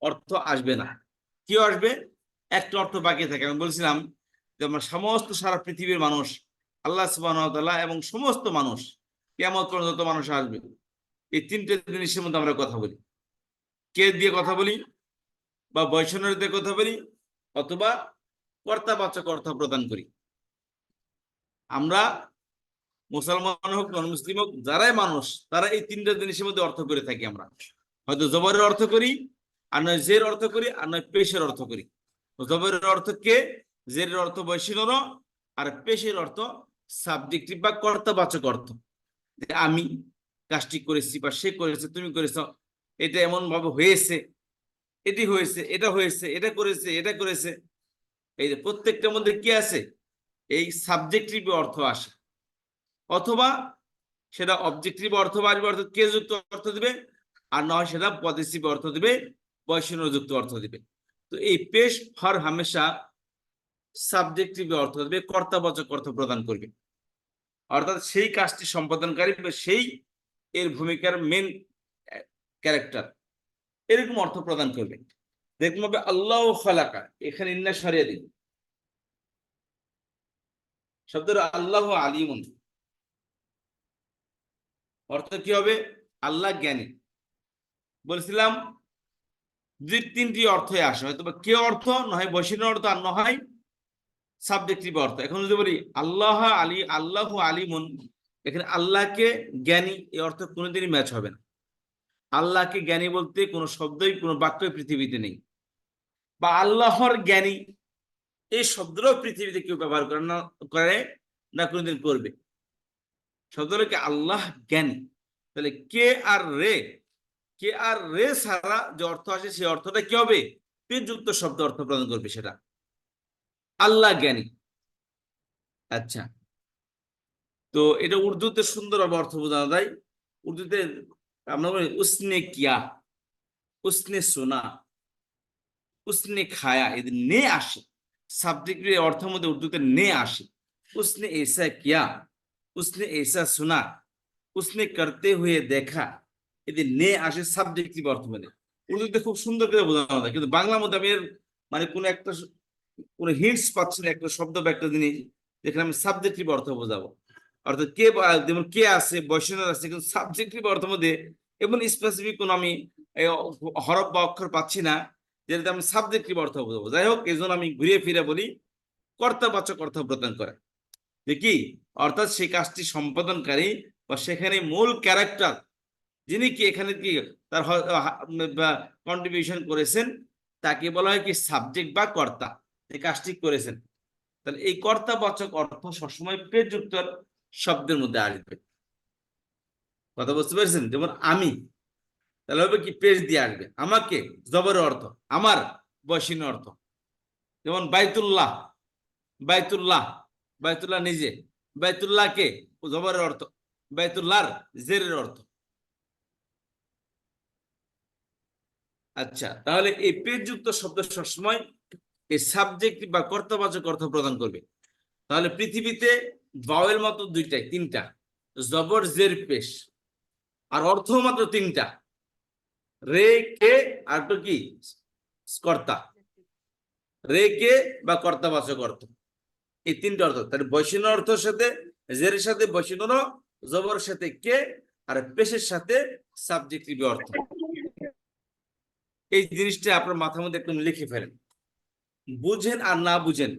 অর্থ আসবে না। কি আসবে, একটা অর্থ বাকি থাকে। আমি বলছিলাম যে আমরা সমস্ত সারা পৃথিবীর মানুষ, আল্লাহ সুবহানাহু ওয়া তাআলা এবং সমস্ত মানুষ, কিয়ামত পর্যন্ত যত মানুষ আসবে, এই তিনটে জিনিসের মধ্যে আমরা কথা বলি। কে দিয়ে কথা বলি, বা বৈষম্য দিয়ে কথা বলি, অথবা কর্তাবাচক অর্থ প্রদান করি। আমরা মুসলমান হোক নন মুসলিম হোক, যারাই মানুষ তারা এই তিনটা জিনিসের মধ্যে অর্থ করে থাকি। আমরা হয়তো জবরের অর্থ করি, আর নয় জের অর্থ করি, আর নয় পেশের অর্থ করি। জবরের অর্থ কে, জেরের অর্থ বৈশিষ্ট্য, আর পেশের অর্থ সাবজেক্টিভ বা কর্তাবাচক অর্থ। আমি কাজটি করেছি বা সে করেছে, তুমি করেছ, এটা এমন ভাবে হয়েছে, এটি হয়েছে, এটা হয়েছে, এটা করেছে, এটা করেছে। এই যে প্রত্যেকটার মধ্যে কি আছে, এই সাবজেক্টিভ অর্থ আসে, অথবা সেটা অবজেক্টিভ অর্থ আসবে, অর্থাৎ কে যুক্ত অর্থ দিবে, আর না হয় সেটা পজিটিভ অর্থ দিবে, বৈষম্য যুক্ত অর্থ দিবে। তো এই পেশ হর হামেশা সাবজেক্টিভ অর্থ দিবে, কর্তাবাচক অর্থ প্রদান করবে, অর্থাৎ সেই কাজটি সম্পাদনকারী বা সেই এর ভূমিকার মেন ক্যারেক্টার, এরকম অর্থ প্রদান করবে। দেখুন হবে আল্লাহ খালাকা, এখানে ইন্না সরিয়ে দিন শব্দটা আল্লাহ আলিমুন, অর্থ কি হবে, আল্লাহ জ্ঞানী। বলছিলাম দুই তিনটি অর্থে আসে, হয়তো বা কে অর্থ, নয় বৈশিষ্ট্য অর্থ, আর নয় সাবজেক্টিভ অর্থ। এখন যদি বলি আল্লাহ আলী, আল্লাহ আলিমুন, এখানে আল্লাহকে জ্ঞানী এই অর্থ কোনোদিনই ম্যাচ হবে না। আল্লাহকে জ্ঞানী বলতে কোনো শব্দই, কোনো বাক্যই পৃথিবীতে নেই। বা আল্লাহর জ্ঞানী এই শব্দটাও পৃথিবীতে কেউ ব্যবহার করে না কোনোদিন করবে। শব্দটাকে আল্লাহ জ্ঞানী, তাহলে কে আর রে, কে আর রে ছাড়া যে অর্থ আসে সেই অর্থটা কি হবে, পেশযুক্ত শব্দ অর্থ প্রদান করবে, সেটা আল্লাহ জ্ঞানী। আচ্ছা, তো এটা উর্দুতে সুন্দরভাবে অর্থ বোঝানো যায়। উর্দুতে আমরা বলি উসনে কিয়া, উসনে সোনা, উসনে খায়া, এদের নে আসে। সাবজেক্টের অর্থের মধ্যে উর্দুতে নে আসে। উসনে এসা কিয়া, উসনে এসা সোনা, উসনে করতে হুয়ে দেখা, এদের নে আসে সাবজেক্টিভ অর্থ। মানে উর্দুতে খুব সুন্দর করে বোঝানো যায়, কিন্তু বাংলার মধ্যে আমি মানে কোনো একটা কোনো হিন্টস পাচ্ছি না, একটা শব্দ বা একটা জিনিস যেখানে আমি সাবজেক্টিভ অর্থ বোঝাবো। অর্থাৎ কে, যেমন কে আছে, বৈষ্ণব আছে, কিন্তু সাবজেক্টিভ অর্থের মধ্যে এমন স্পেসিফিক কোনো আমি হরফ বা অক্ষর পাচ্ছি না যেটাতে আমি সাবজেক্টিভ অর্থ বোঝাবো। যাই হোক, এই জন্য আমি ঘুরিয়ে ফিরে বলি কর্তাবাচক অর্থ প্রদান করে। দেখি, অর্থাৎ সেই কাজটি সম্পাদনকারী বা সেখানে মূল ক্যারেক্টার যিনি কি এখানে কি তার কন্ট্রিবিউশন করেছেন, তাকে বলা হয় কি সাবজেক্ট বা কর্তা, এই কাজটি করেছেন। তাহলে এই কর্তাবাচক অর্থ সবসময় পেশযুক্ত শব্দের মধ্যে আসবে। কথা বুঝতে পেরেছেন? যেমন আমি, তাহলে হবে কি পেশ দিয়ে আসবে। আমাকে জবরের অর্থ, আমার বৈশিষ্ট্য অর্থ। যেমন বাইতুল্লাহ, বাইতুল্লাহ, বাইতুল্লাহ নিজে, বাইতুল্লাহকে জবরের অর্থ, বাইতুল্লাহর জেরের অর্থ। আচ্ছা, তাহলে এই পেশযুক্ত শব্দ সবসময় এই সাবজেক্ট বা কর্তাবাচক অর্থ প্রদান করবে। তাহলে পৃথিবীতে বাওয়েল মাত্র দুইটাই, তিনটা, জবর জের পেশ, আর অর্থ মাত্র তিনটা, রে কে আর তো কি কর্তা। রে কে বা কর্তাবাচক অর্থ, এই তিনটা অর্থ। তাহলে বৈশিষ্ট্য অর্থের সাথে জেরের সাথে বৈশিষ্ট্য, জবরের সাথে কে, আর পেশের সাথে সাবজেক্টিভ অর্থ। এই জিনিসটা আপনার মাথার মধ্যে একদম লিখে ফেলেন, বুঝেন আর না বুঝেন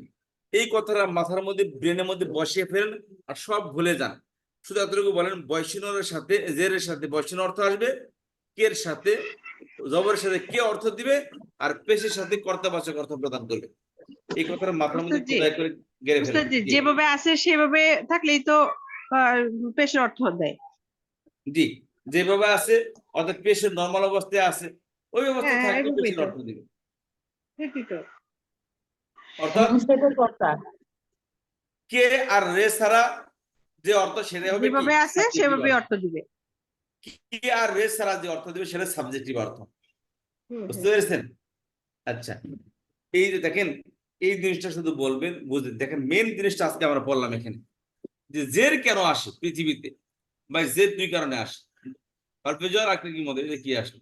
এই কথাটা মাথার মধ্যে, ব্রেনের মধ্যে বসিয়ে ফেলেন, আর সব ভুলে যান। শুধু এতটুকু বলেন, বৈষ্ণবের সাথে জেরের সাথে বৈষ্ণব অর্থ আসবে, কের সাথে জবরের সাথে কে অর্থ দিবে, আর পেশের সাথে কর্তাবাচক অর্থ প্রদান করবে। এই কথাটা মাথার মধ্যে খোদাই করে গেড়ে ফেলেন। যেভাবে আছে সেভাবে থাকলেই তো পেশের অর্থ দেয়। জি, যেভাবে আছে, অর্থাৎ পেশের নর্মাল অবস্থায় আছে, ওই অবস্থায় হ্যাঁ, থাকলে এভাবেই পেশের তো। অর্থ দিবে। ঠিকই তো। অর্থাৎ কে আর রে ছাড়া যে অর্থ সেটাই হবে কি যেভাবে আছে subjective সেভাবে অর্থ। অর্থ দিবে। কে আর রে ছাড়া যে অর্থ দিবে সেটা সাবজেক্টিভ অর্থ। বুঝতে পেরেছেন? আচ্ছা, এই যে দেখেন এই জিনিসটা শুধু বলবেন, বুঝলেন? দেখেন মেন জিনিসটা আজকে আমরা বললাম এখানে যে জের কেন আসে পৃথিবীতে, বা জের দুই কারণে আসে। অল্পেজর একটা কি মধ্যে কি আসে?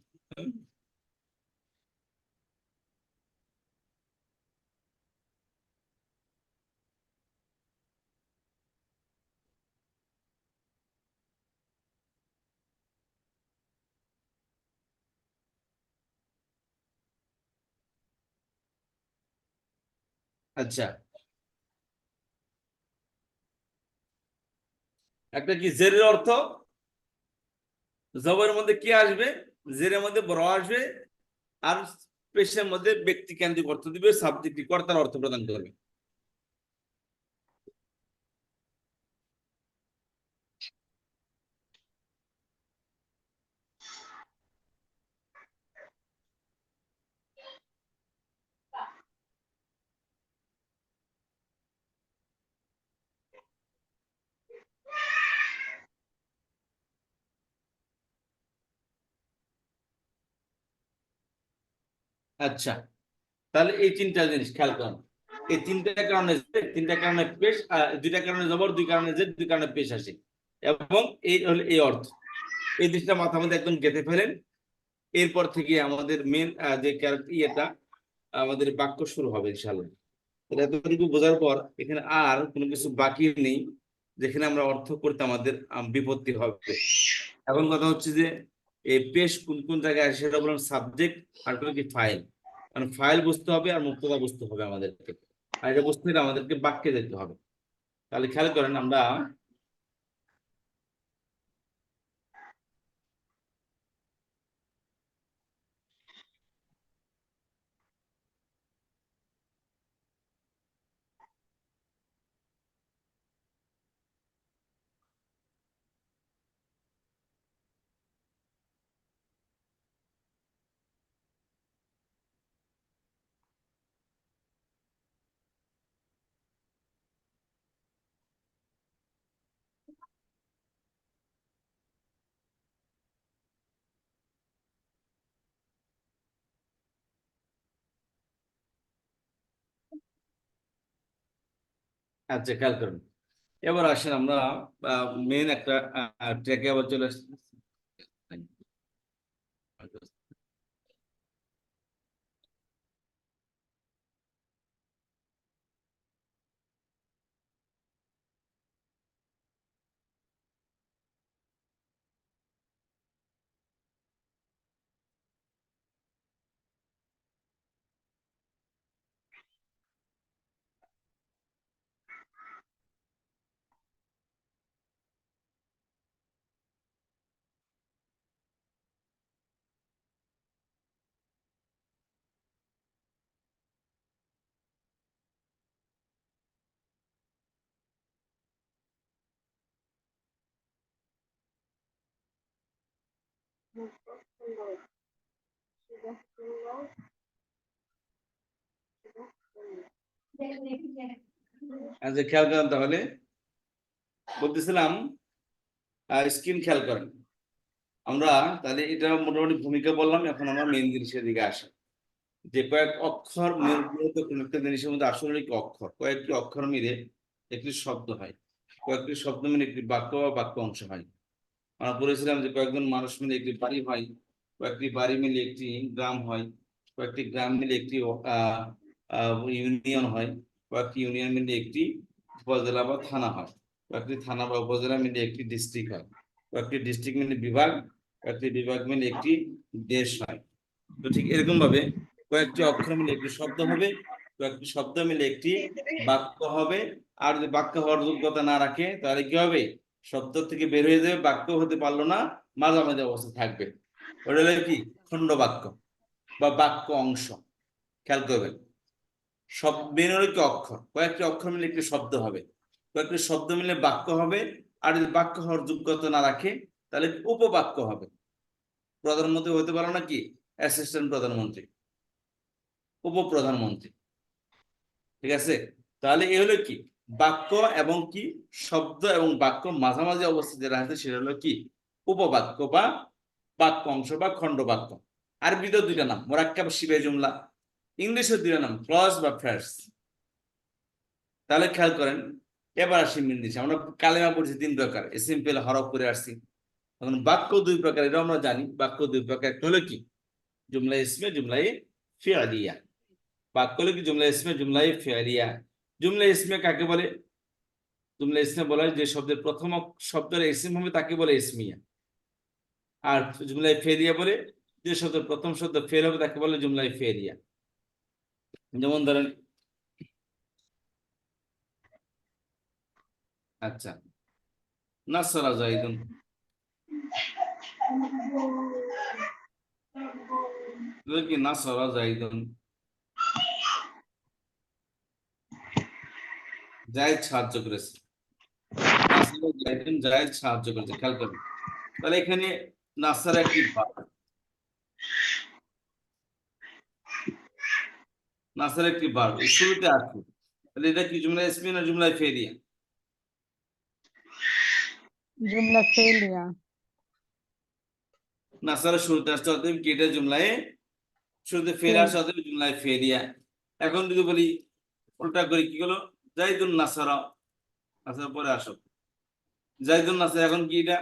আচ্ছা, একটা কি জেরের অর্থ, জবরের মধ্যে কি আসবে, জেরের মধ্যে বড় আসবে, আর পেশের মধ্যে ব্যক্তি কেন্দ্রিক অর্থ দিবে, সাবজেক্টিভ কর্তার অর্থ প্রদান করবে। আচ্ছা, তাহলে এই তিনটা জিনিস খেয়াল করুন। এই তিনটা কারণে পেশ, দুইটা কারণে জবর, দুই কারণে জের, দুই কারণে পেশ আসে, এবং এই হলো এই অর্থ। এই জিনিসটা মাথার মধ্যে একদম গেঁথে ফেলেন। এরপর থেকে আমাদের মেন যে ইয়েটা, আমাদের বাক্য শুরু হবে ইনশাআল্লাহ। এতটুকু বোঝার পর এখানে আর কোনো কিছু বাকি নেই যেখানে আমরা অর্থ করতে আমাদের বিপত্তি হবে। এখন কথা হচ্ছে যে এই পেশ কোন কোন জায়গায় আসে সেটা বললাম সাবজেক্ট, আর কোনো কি ফাইল। কারণ ফাইল বুঝতে হবে আর মুক্তদা বুঝতে হবে আমাদেরকে, আর এটা বুঝতে হলে আমাদেরকে বাক্যে যেতে হবে। তাহলে খেয়াল করেন আমরা আচ্ছা খেয়াল করুন। এবার আসেন আমরা মেন একটা ট্র্যাকে আবার চলে আসছি। আচ্ছা খেয়াল করেন, তাহলে বলতেছিলাম স্ক্রিন খেয়াল করেন। আমরা তাহলে এটা মোটামুটি ভূমিকা বললাম, এখন আমরা মেন জিনিসের দিকে আসি। যে কয়েক অক্ষর মূলত কোন একটা জিনিসের মধ্যে আসলে কি অক্ষর, কয়েকটি অক্ষর মিলে একটি শব্দ হয়, কয়েকটি শব্দ মিলে একটি বাক্য বা বাক্য অংশ হয়। আমরা বলেছিলাম যে কয়েকজন মানুষ মিলে একটি বাড়ি হয়, কয়েকটি বাড়ি মিলে একটি গ্রাম হয়, কয়েকটি গ্রাম মিলে একটি ইউনিয়ন হয়, কয়েকটি ইউনিয়ন মিলে একটি উপজেলা বা থানা হয়, কয়েকটি থানা বা উপজেলা মিলে একটি ডিস্ট্রিক্ট হয়, কয়েকটি ডিস্ট্রিক্ট মিলে বিভাগ, কয়েকটি বিভাগ মিলে একটি দেশ হয়। তো ঠিক এরকম ভাবে কয়েকটি অক্ষর মিলে একটি শব্দ হবে, কয়েকটি শব্দ মিলে একটি বাক্য হবে। আর যদি বাক্য হওয়ার যোগ্যতা না রাখে তাহলে কি হবে, শব্দ থেকে বের হয়ে যাবে, বাক্য হতে পারলো না, মাঝামাঝি অবস্থা থাকবে। ওটা হলো কি খণ্ড বাক্য বা বাক্য অংশ। খেয়াল করবেন, সব মেন হলো কি অক্ষর, কয়েকটি অক্ষর মিলে একটি শব্দ হবে, কয়েকটি শব্দ মিলে বাক্য হবে। আর যদি বাক্য হওয়ার যোগ্যতা না রাখে তাহলে উপবাক্য হবে। প্রধানমন্ত্রী হতে পারো না কি অ্যাসিস্ট্যান্ট প্রধানমন্ত্রী, উপপ্রধানমন্ত্রী। ঠিক আছে? তাহলে এ হলো কি বাক্য এবং কি শব্দ এবং বাক্য মাঝামাঝি অবস্থা যেটা আছে সেটা হলো কি উপবাক্য বা বাক্য অংশ বা খণ্ড বাক্য। আরবিতেও দুইটা নাম, মুরাক্কাব শিবে জুমলা, ইংলিশের দুইটা নাম, ক্লজ বা ফ্রেজ। তাহলে খেয়াল করেন, এবার আসি ইংলিশে। আমরা কালেমা পড়ছি 3 প্রকার, সিম্পল হরফ করে আসছি। এখন বাক্য 2 প্রকার, এটা আমরা জানি। বাক্য 2 প্রকার, একটা হলো কি জুমলা ইসমে, জুমলা ফিআলিয়া। বাক্য হলো কি জুমলা ইসমে, জুমলা ফিআলিয়া। জুমলা ইসমে কাকে বলে? জুমলা ইসমে বলা হয় যে শব্দের প্রথম শব্দের ইসম হবে তাকে বলে ইসমিয়া। আর জুমলা ফেলিয়া বলে যে শব্দের প্রথম শব্দ ফেল হবে তাকে বলে জুমলা ফেলিয়া। যেমন ধরেন, আচ্ছা, নাসরা যাইদুন, কি নাসরা যাইদুন, জায়েদ সাহায্য করেছে, নাসরা যাইদুন, জায়েদ সাহায্য করেছে। খেয়াল করুন, তাহলে এখানে নাসরা একটি ভার্ব, নাসরা একটি ভার্ব শুরুতে আসছে। তাহলে এটা কি জুমলা ইসমি না জুমলা ফেলিয়া? জুমলা ফেলিয়া। নাসারা শুরুতে আসছে, অতএব কি এটা জুমলায় শুরুতে ফেলে আসছে, অতএব জুমলায় ফেলিয়া। এখন যদি বলি উল্টা করি, কি হলো জাইদুন নাসারা, আসার পরে আসো জাইদুন নাসারা, এখন কি এটা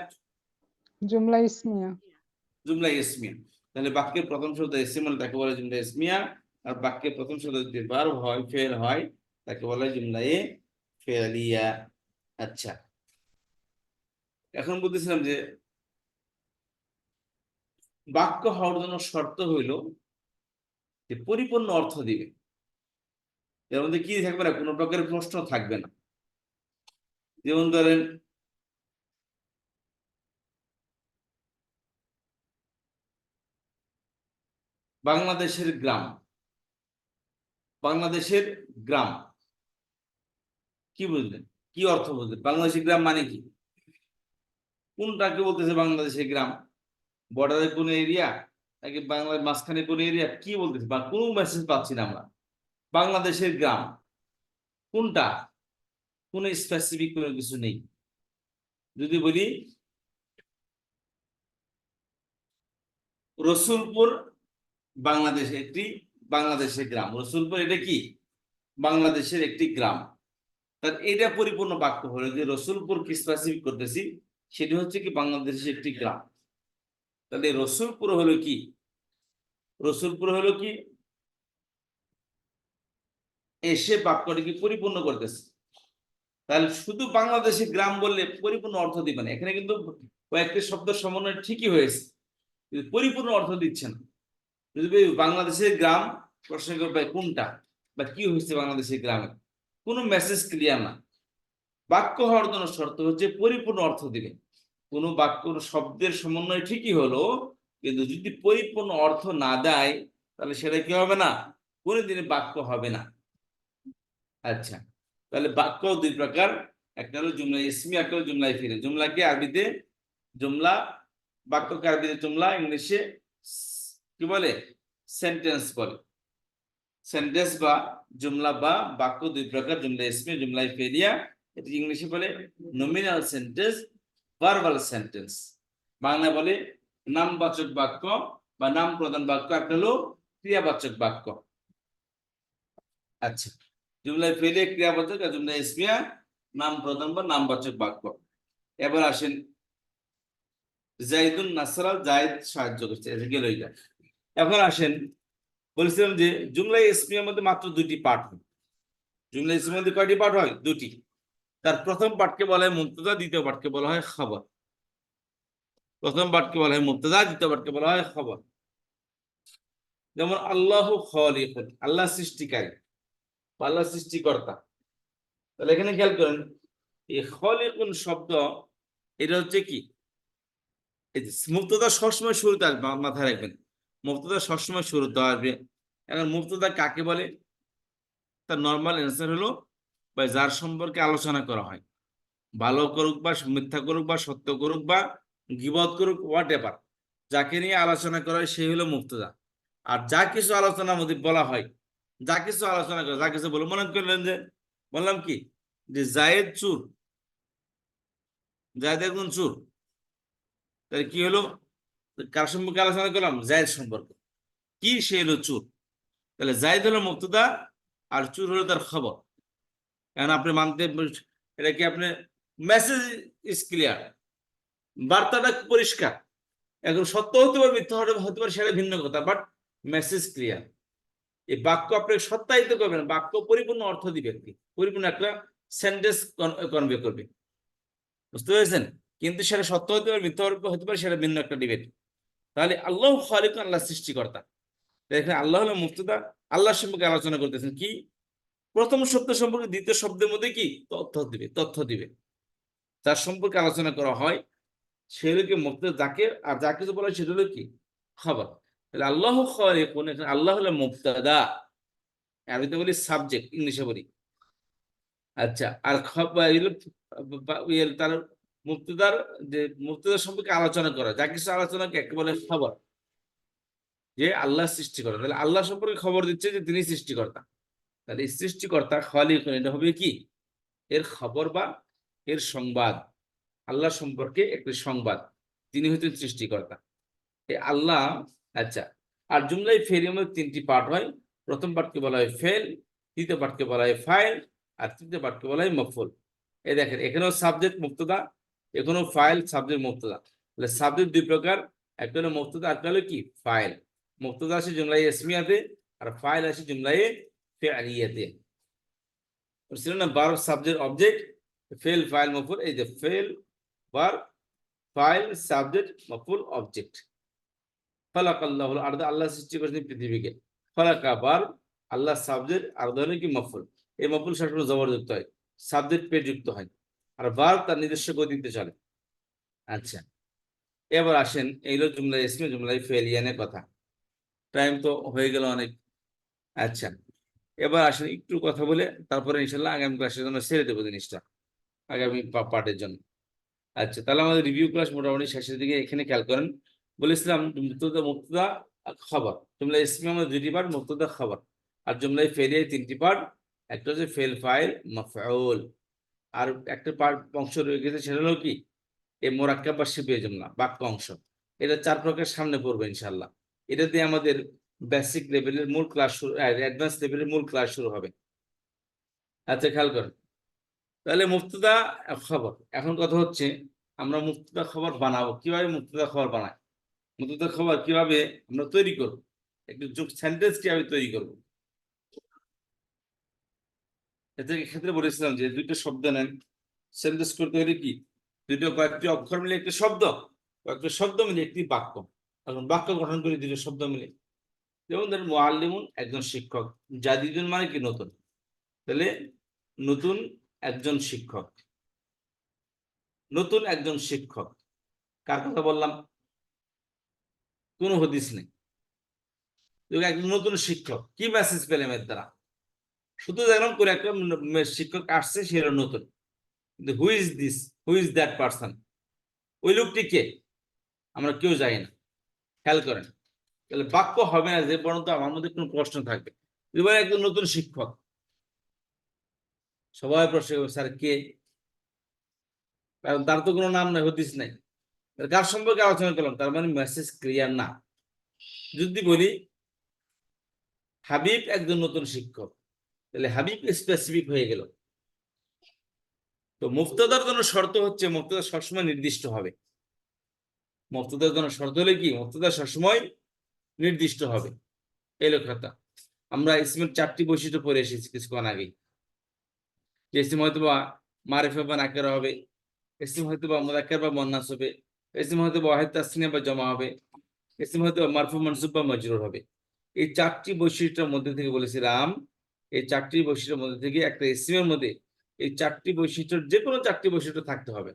জুমলা ইসমিয়া। জুমলা ইসমিয়া। তাহলে বাক্যের প্রথম শব্দ ইসম হলে তাকে বলে জুমলা ইসমিয়া, আর বাক্যের প্রথম শব্দ যদি ভার্ব হয়, ফেল হয়, তাকে বলে জুমলায়ে ফেলিয়া। আচ্ছা, এখন বলতেছিলাম যে বাক্য হওয়ার জন্য শর্ত হইল যে পরিপূর্ণ অর্থ দিবে। এর মধ্যে কি থাকবে না, কোনো প্রকারের প্রশ্ন থাকবে না। যেমন ধরেন, বাংলাদেশের গ্রাম, বাংলাদেশের গ্রাম কি বুঝলেন, কি অর্থ বুঝলেন? বাংলাদেশের গ্রাম মানে কি, কোনটাকে বলতেছে বাংলাদেশের গ্রাম? বর্ডারের কোন এরিয়া নাকি বাংলার মাঝখানে কোন এরিয়া, কি বলতেছে? বা কোনো মেসেজ পাচ্ছি না আমরা। বাংলাদেশের গ্রাম কোনটা, কোনো স্পেসিফিক কোনো কিছু নেই। যদি বলি রসুলপুর বাংলাদেশের একটি, বাংলাদেশের গ্রাম, রসুলপুর এটা কি বাংলাদেশের একটি গ্রাম, তার এটা পরিপূর্ণ বাক্য হলো যে রসুলপুর কি স্পেসিফিক করতেছি, সেটি হচ্ছে কি বাংলাদেশের একটি গ্রাম। তাহলে রসুলপুর হলো কি, রসুলপুর হলো কি এসে বাক্যটিকে পরিপূর্ণ করতেছে। তাহলে শুধু বাংলাদেশের গ্রাম বললে পরিপূর্ণ অর্থ দিবে না। এখানে কিন্তু কয়েকটি শব্দ সমন্বয় ঠিকই হয়েছে, কিন্তু পরিপূর্ণ অর্থ দিচ্ছে না। যদি বাংলাদেশের গ্রাম প্রশ্ন করবে কোনটা বা কি হয়েছে বাংলাদেশের গ্রামে, কোনো মেসেজ ক্লিয়ার না। বাক্য হওয়ার জন্য শর্ত হচ্ছে পরিপূর্ণ অর্থ দিবে। কোনো বাক্য শব্দের সমন্বয় ঠিকই হলো, কিন্তু যদি পরিপূর্ণ অর্থ না দেয় তাহলে সেটা কি হবে না, কোনোদিনে বাক্য হবে না। আচ্ছা, তাহলে বাক্য 2 প্রকার, একটা হলো জুমলা ইসমি, একটা হলো জুমলা ফিরে। জুমলাকে আরবিতে জুমলা, বাক্যকে আরবিতে জুমলা, ইংলিশে কি বলে সেন্টেন্স বলে। সেন্টেন্স বা জুমলা বা বাক্য 2 প্রকার, জুমলা ইসমি, জুমলা ফেলিয়া। এটি ইংলিশে বলে nominal sentence, verbal sentence. Bangla বলে নামবাচক বাক্য বা নাম প্রধান বাক্য, একটা হলো ক্রিয়াবাচক বাক্য। আচ্ছা, জুমলা ফেলিয়া ক্রিয়াবাচক, আর জুমলা ইসমিয়া নাম প্রধান বা নামবাচক বাক্য। এবার আসেন জাইদুন নাসরা, জায়েদ সাহায্য করছে, এটা গেল এটা। এখন আসেন, বলছিলাম যে জুমলা ইসমিয়ার মধ্যে মাত্র 2টি পার্ট হয়। জুমলা ইসমিয়ার মধ্যে কয়টি পার্ট হয়? 2টি। তার প্রথম পার্টকে বলা হয় মুবতাদা, দ্বিতীয় পার্টকে বলা হয় খবর। প্রথম পার্টকে বলা হয় মুবতাদা, দ্বিতীয় পার্টকে বলা হয় খবর। যেমন আল্লাহু খালিকুন, আল্লাহ সৃষ্টিকারী, আল্লাহ সৃষ্টিকর্তা। তাহলে এখানে খেয়াল করেন, এই খালিকুন শব্দ এটা হচ্ছে কি, এই যে মুবতাদা সবসময় শুরুতে আসবে, মাথায় রাখবেন মুবতাদা সবসময় শুরুতে আসবে। এখন মুবতাদা কাকে বলে? তার নর্মাল অ্যান্সার হলো বা যার সম্পর্কে আলোচনা করা হয়, ভালো করুক বা মিথ্যা করুক বা সত্য করুক বা গীবত করুক, হোয়াট এভার, যাকে নিয়ে আলোচনা করা হয় সেই হলো মুবতাদা। আর যা কিছু আলোচনার মধ্যে বলা হয় যা কিছু আলোচনা করে, যা কিছু বলো, মনে করলেন যে বললাম কি যে জায়েদ চুর, জায়েদ একজন চুর, তাহলে কি হলো, কার সম্পর্কে আলোচনা করলাম? জায়েদ সম্পর্কে। কি সে হলো চুর, তাহলে জায়েদ হলো মুবতাদা আর চুর হলো তার খবর। এখন আপনি মানতে, এটা কি আপনি, মেসেজ ইজ ক্লিয়ার, বার্তাটা পরিষ্কার। এখন সত্য হতে পারে, মিথ্যা হতে পারে, সেটা ভিন্ন কথা, বাট মেসেজ ক্লিয়ার। এই বাক্য আপনাকে সত্যায়িত করবেন, বাক্য পরিপূর্ণ অর্থ দিবে, পরিপূর্ণ একটা সেন্টেন্স কনভে করবে, বুঝতে পেরেছেন? কিন্তু সেটা সত্য হতে পারে, মিথ্যা হতে পারে, সেটা ভিন্ন একটা ডিবেট। তাহলে আল্লাহ খালিক, আল্লাহ সৃষ্টিকর্তা। দেখেন আল্লাহ হলো মুবতাদা, আল্লাহ সম্পর্কে আলোচনা করতেছেন কি, প্রথম শব্দ সম্পর্কে দ্বিতীয় শব্দের মধ্যে কি তথ্য দিবে, যার সম্পর্কে আলোচনা করা হয় সে হলো কি মুবতাদা, যাকে আর যা কিছু বলা হয় সেটা হলো কি খবর। তাহলে আল্লাহ খালিকুন, এখানে আল্লাহ হলো মুবতাদা, আরবিতে বলি সাবজেক্ট, ইংলিশে বলি। আচ্ছা, আর তার মুবতাদার, যে মুবতাদার সম্পর্কে আলোচনা করা, যা কিছু আলোচনাকে একে বলে খবর, যে আল্লাহ সৃষ্টিকর্তা। তাহলে আল্লাহ সম্পর্কে খবর দিচ্ছে যে তিনি সৃষ্টিকর্তা। তাহলে এই সৃষ্টিকর্তা খালিকুন, এটা হবে কি এর খবর বা এর সংবাদ, আল্লাহ সম্পর্কে একটি সংবাদ, তিনি হচ্ছেন সৃষ্টিকর্তা, এই আল্লাহ। আচ্ছা, আর জুমলাই ফেলের মধ্যে তিনটি পার্ট হয়। প্রথম পার্টকে বলা হয় ফেল, দ্বিতীয় পার্টকে বলা হয় ফাইল, আর তৃতীয় পার্টকে বলা হয় মফউল। এই দেখেন এখানেও সাবজেক্ট মুবতাদা, এখানেও ফাইল সাবজেক্ট মুবতাদা। তাহলে সাবজেক্ট দুই প্রকার, একটা হলো মুবতাদা, একটা হলো কি ফাইল। মুবতাদা আসে জুমলাই ইসমিয়াতে, আর ফাইল আসে জুমলাই ফিআলিয়াতে। বুঝছিল না? ভার্ব সাবজেক্ট অবজেক্ট, ফেল ফাইল মফউল। এই যে ফেল ভার্ব, ফাইল সাবজেক্ট, মফউল অবজেক্ট। ফালাকাল্লাহু আরদ, আল্লাহ সৃষ্টি করেছেন পৃথিবীকে। ফালাকা ভার্ব, আল্লাহ সাবজেক্ট, আর হলো কি মফউল। এই মফউল সবসময় জবরযুক্ত হয়, সাবজেক্ট পেয়ে যুক্ত হয়, আর ভার্ব তার নিজস্ব গতিতে চলে। আচ্ছা, এবার আসেন এইগুলো জুমলা ইসমে জুমলাই ফেলিয়ানের কথা। টাইম তো হয়ে গেল অনেক। আচ্ছা, এবার আসেন একটু কথা বলে তারপরে ইনশাল্লাহ আগামী ক্লাসের জন্য ছেড়ে দেবো জিনিসটা, আগামী পার্টের জন্য। আচ্ছা, তাহলে আমাদের রিভিউ ক্লাস মোটামুটি শেষের দিকে। এখানে খেয়াল করেন, বলেছিলাম মুবতাদা খবর, জুমলা ইসমে আমাদের দুইটি পার্ট, মুবতাদা খবর। আর জুমলাই ফেলিয়ায় তিনটি পার্ট, একটা হচ্ছে ফেল ফাইল মাফউল, আর একটা পার্ট অংশ রয়ে গেছে, সেটা হলো কি এই মোরাক্কাব বা শিবিয়ে জুমলা, বাক্য অংশ। এটা চার প্রকার সামনে পড়বে ইনশাল্লাহ। এটা দিয়ে আমাদের বেসিক লেভেলের মূল ক্লাস শুরু, অ্যাডভান্স লেভেলের মূল ক্লাস শুরু হবে। আচ্ছা, খেয়াল করেন, তাহলে মুবতাদা খবর। এখন কথা হচ্ছে আমরা মুবতাদা খবর বানাবো কিভাবে, মুবতাদা খবর বানাই, মুবতাদা খবর কিভাবে আমরা তৈরি করবো, একটু সেন্টেন্স কিভাবে তৈরি করবো। ক্ষেত্রে বলেছিলাম যে দুইটা শব্দ নেন, সেন্টেন্স করতে হলে কি দুটো কয়েকটি অক্ষর মিলে একটি শব্দ, কয়েকটি শব্দ মিলে একটি বাক্য। এখন বাক্য গঠন করি দুটো শব্দ মিলে। যেমন ধরেন মুআল্লিমুন, একজন শিক্ষক, জাদিদুন মানে কি নতুন, তাহলে নতুন একজন শিক্ষক, নতুন একজন শিক্ষক। কার কথা বললাম? কোন হাদিস নেই, একজন নতুন শিক্ষক। কি মেসেজ পেলাম এর দ্বারা? শুধু দেখলাম করে একটা শিক্ষক আসছে, সে হলো নতুন, কিন্তু who is this, who is that person, ওই লোকটি কে আমরা কেউ জানি না। খেয়াল করেন, তাহলে বাক্য হবে না যে পর্যন্ত আমার মধ্যে কোনো প্রশ্ন থাকবে। এবার একজন নতুন শিক্ষক, সবাই প্রশ্ন করবে স্যার কে, কারণ তার তো কোনো নাম নাই, হদিস নাই, কার সম্পর্কে আলোচনা করলাম, তার মানে মেসেজ ক্লিয়ার না। যদি বলি হাবিব একজন নতুন শিক্ষক, তাহলে হাবিব স্পেসিফিক হয়ে গেল। তো মুবতাদার জন্য শর্ত হচ্ছে মুবতাদা সবসময় নির্দিষ্ট হবে। মুবতাদার জন্য শর্ত হলে কি, মুবতাদা সবসময় নির্দিষ্ট হবে। এই কথা আমরা ইসমের চারটি বৈশিষ্ট্য পড়ে এসেছি কিছুক্ষণ আগেই। যে ইসম হয়তো বা মারিফা বা নাকেরা হবে, ইসম হয়তো বা মুযাক্কার বা মুআন্নাস হবে, ইসম হয়তো বা ওয়াহিদ তাসনিয়া বা জমা হবে, ইসম হয়তো বা মারফু মানসুব বা মাজরুর হবে। এই চারটি বৈশিষ্ট্যের মধ্যে থেকে বলেছিলাম, এই চারটি বৈশিষ্ট্যের মধ্যে থেকে একটা ইসমের মধ্যে এই চারটি বৈশিষ্ট্যের যে কোনো চারটি বৈশিষ্ট্য থাকতে হবে।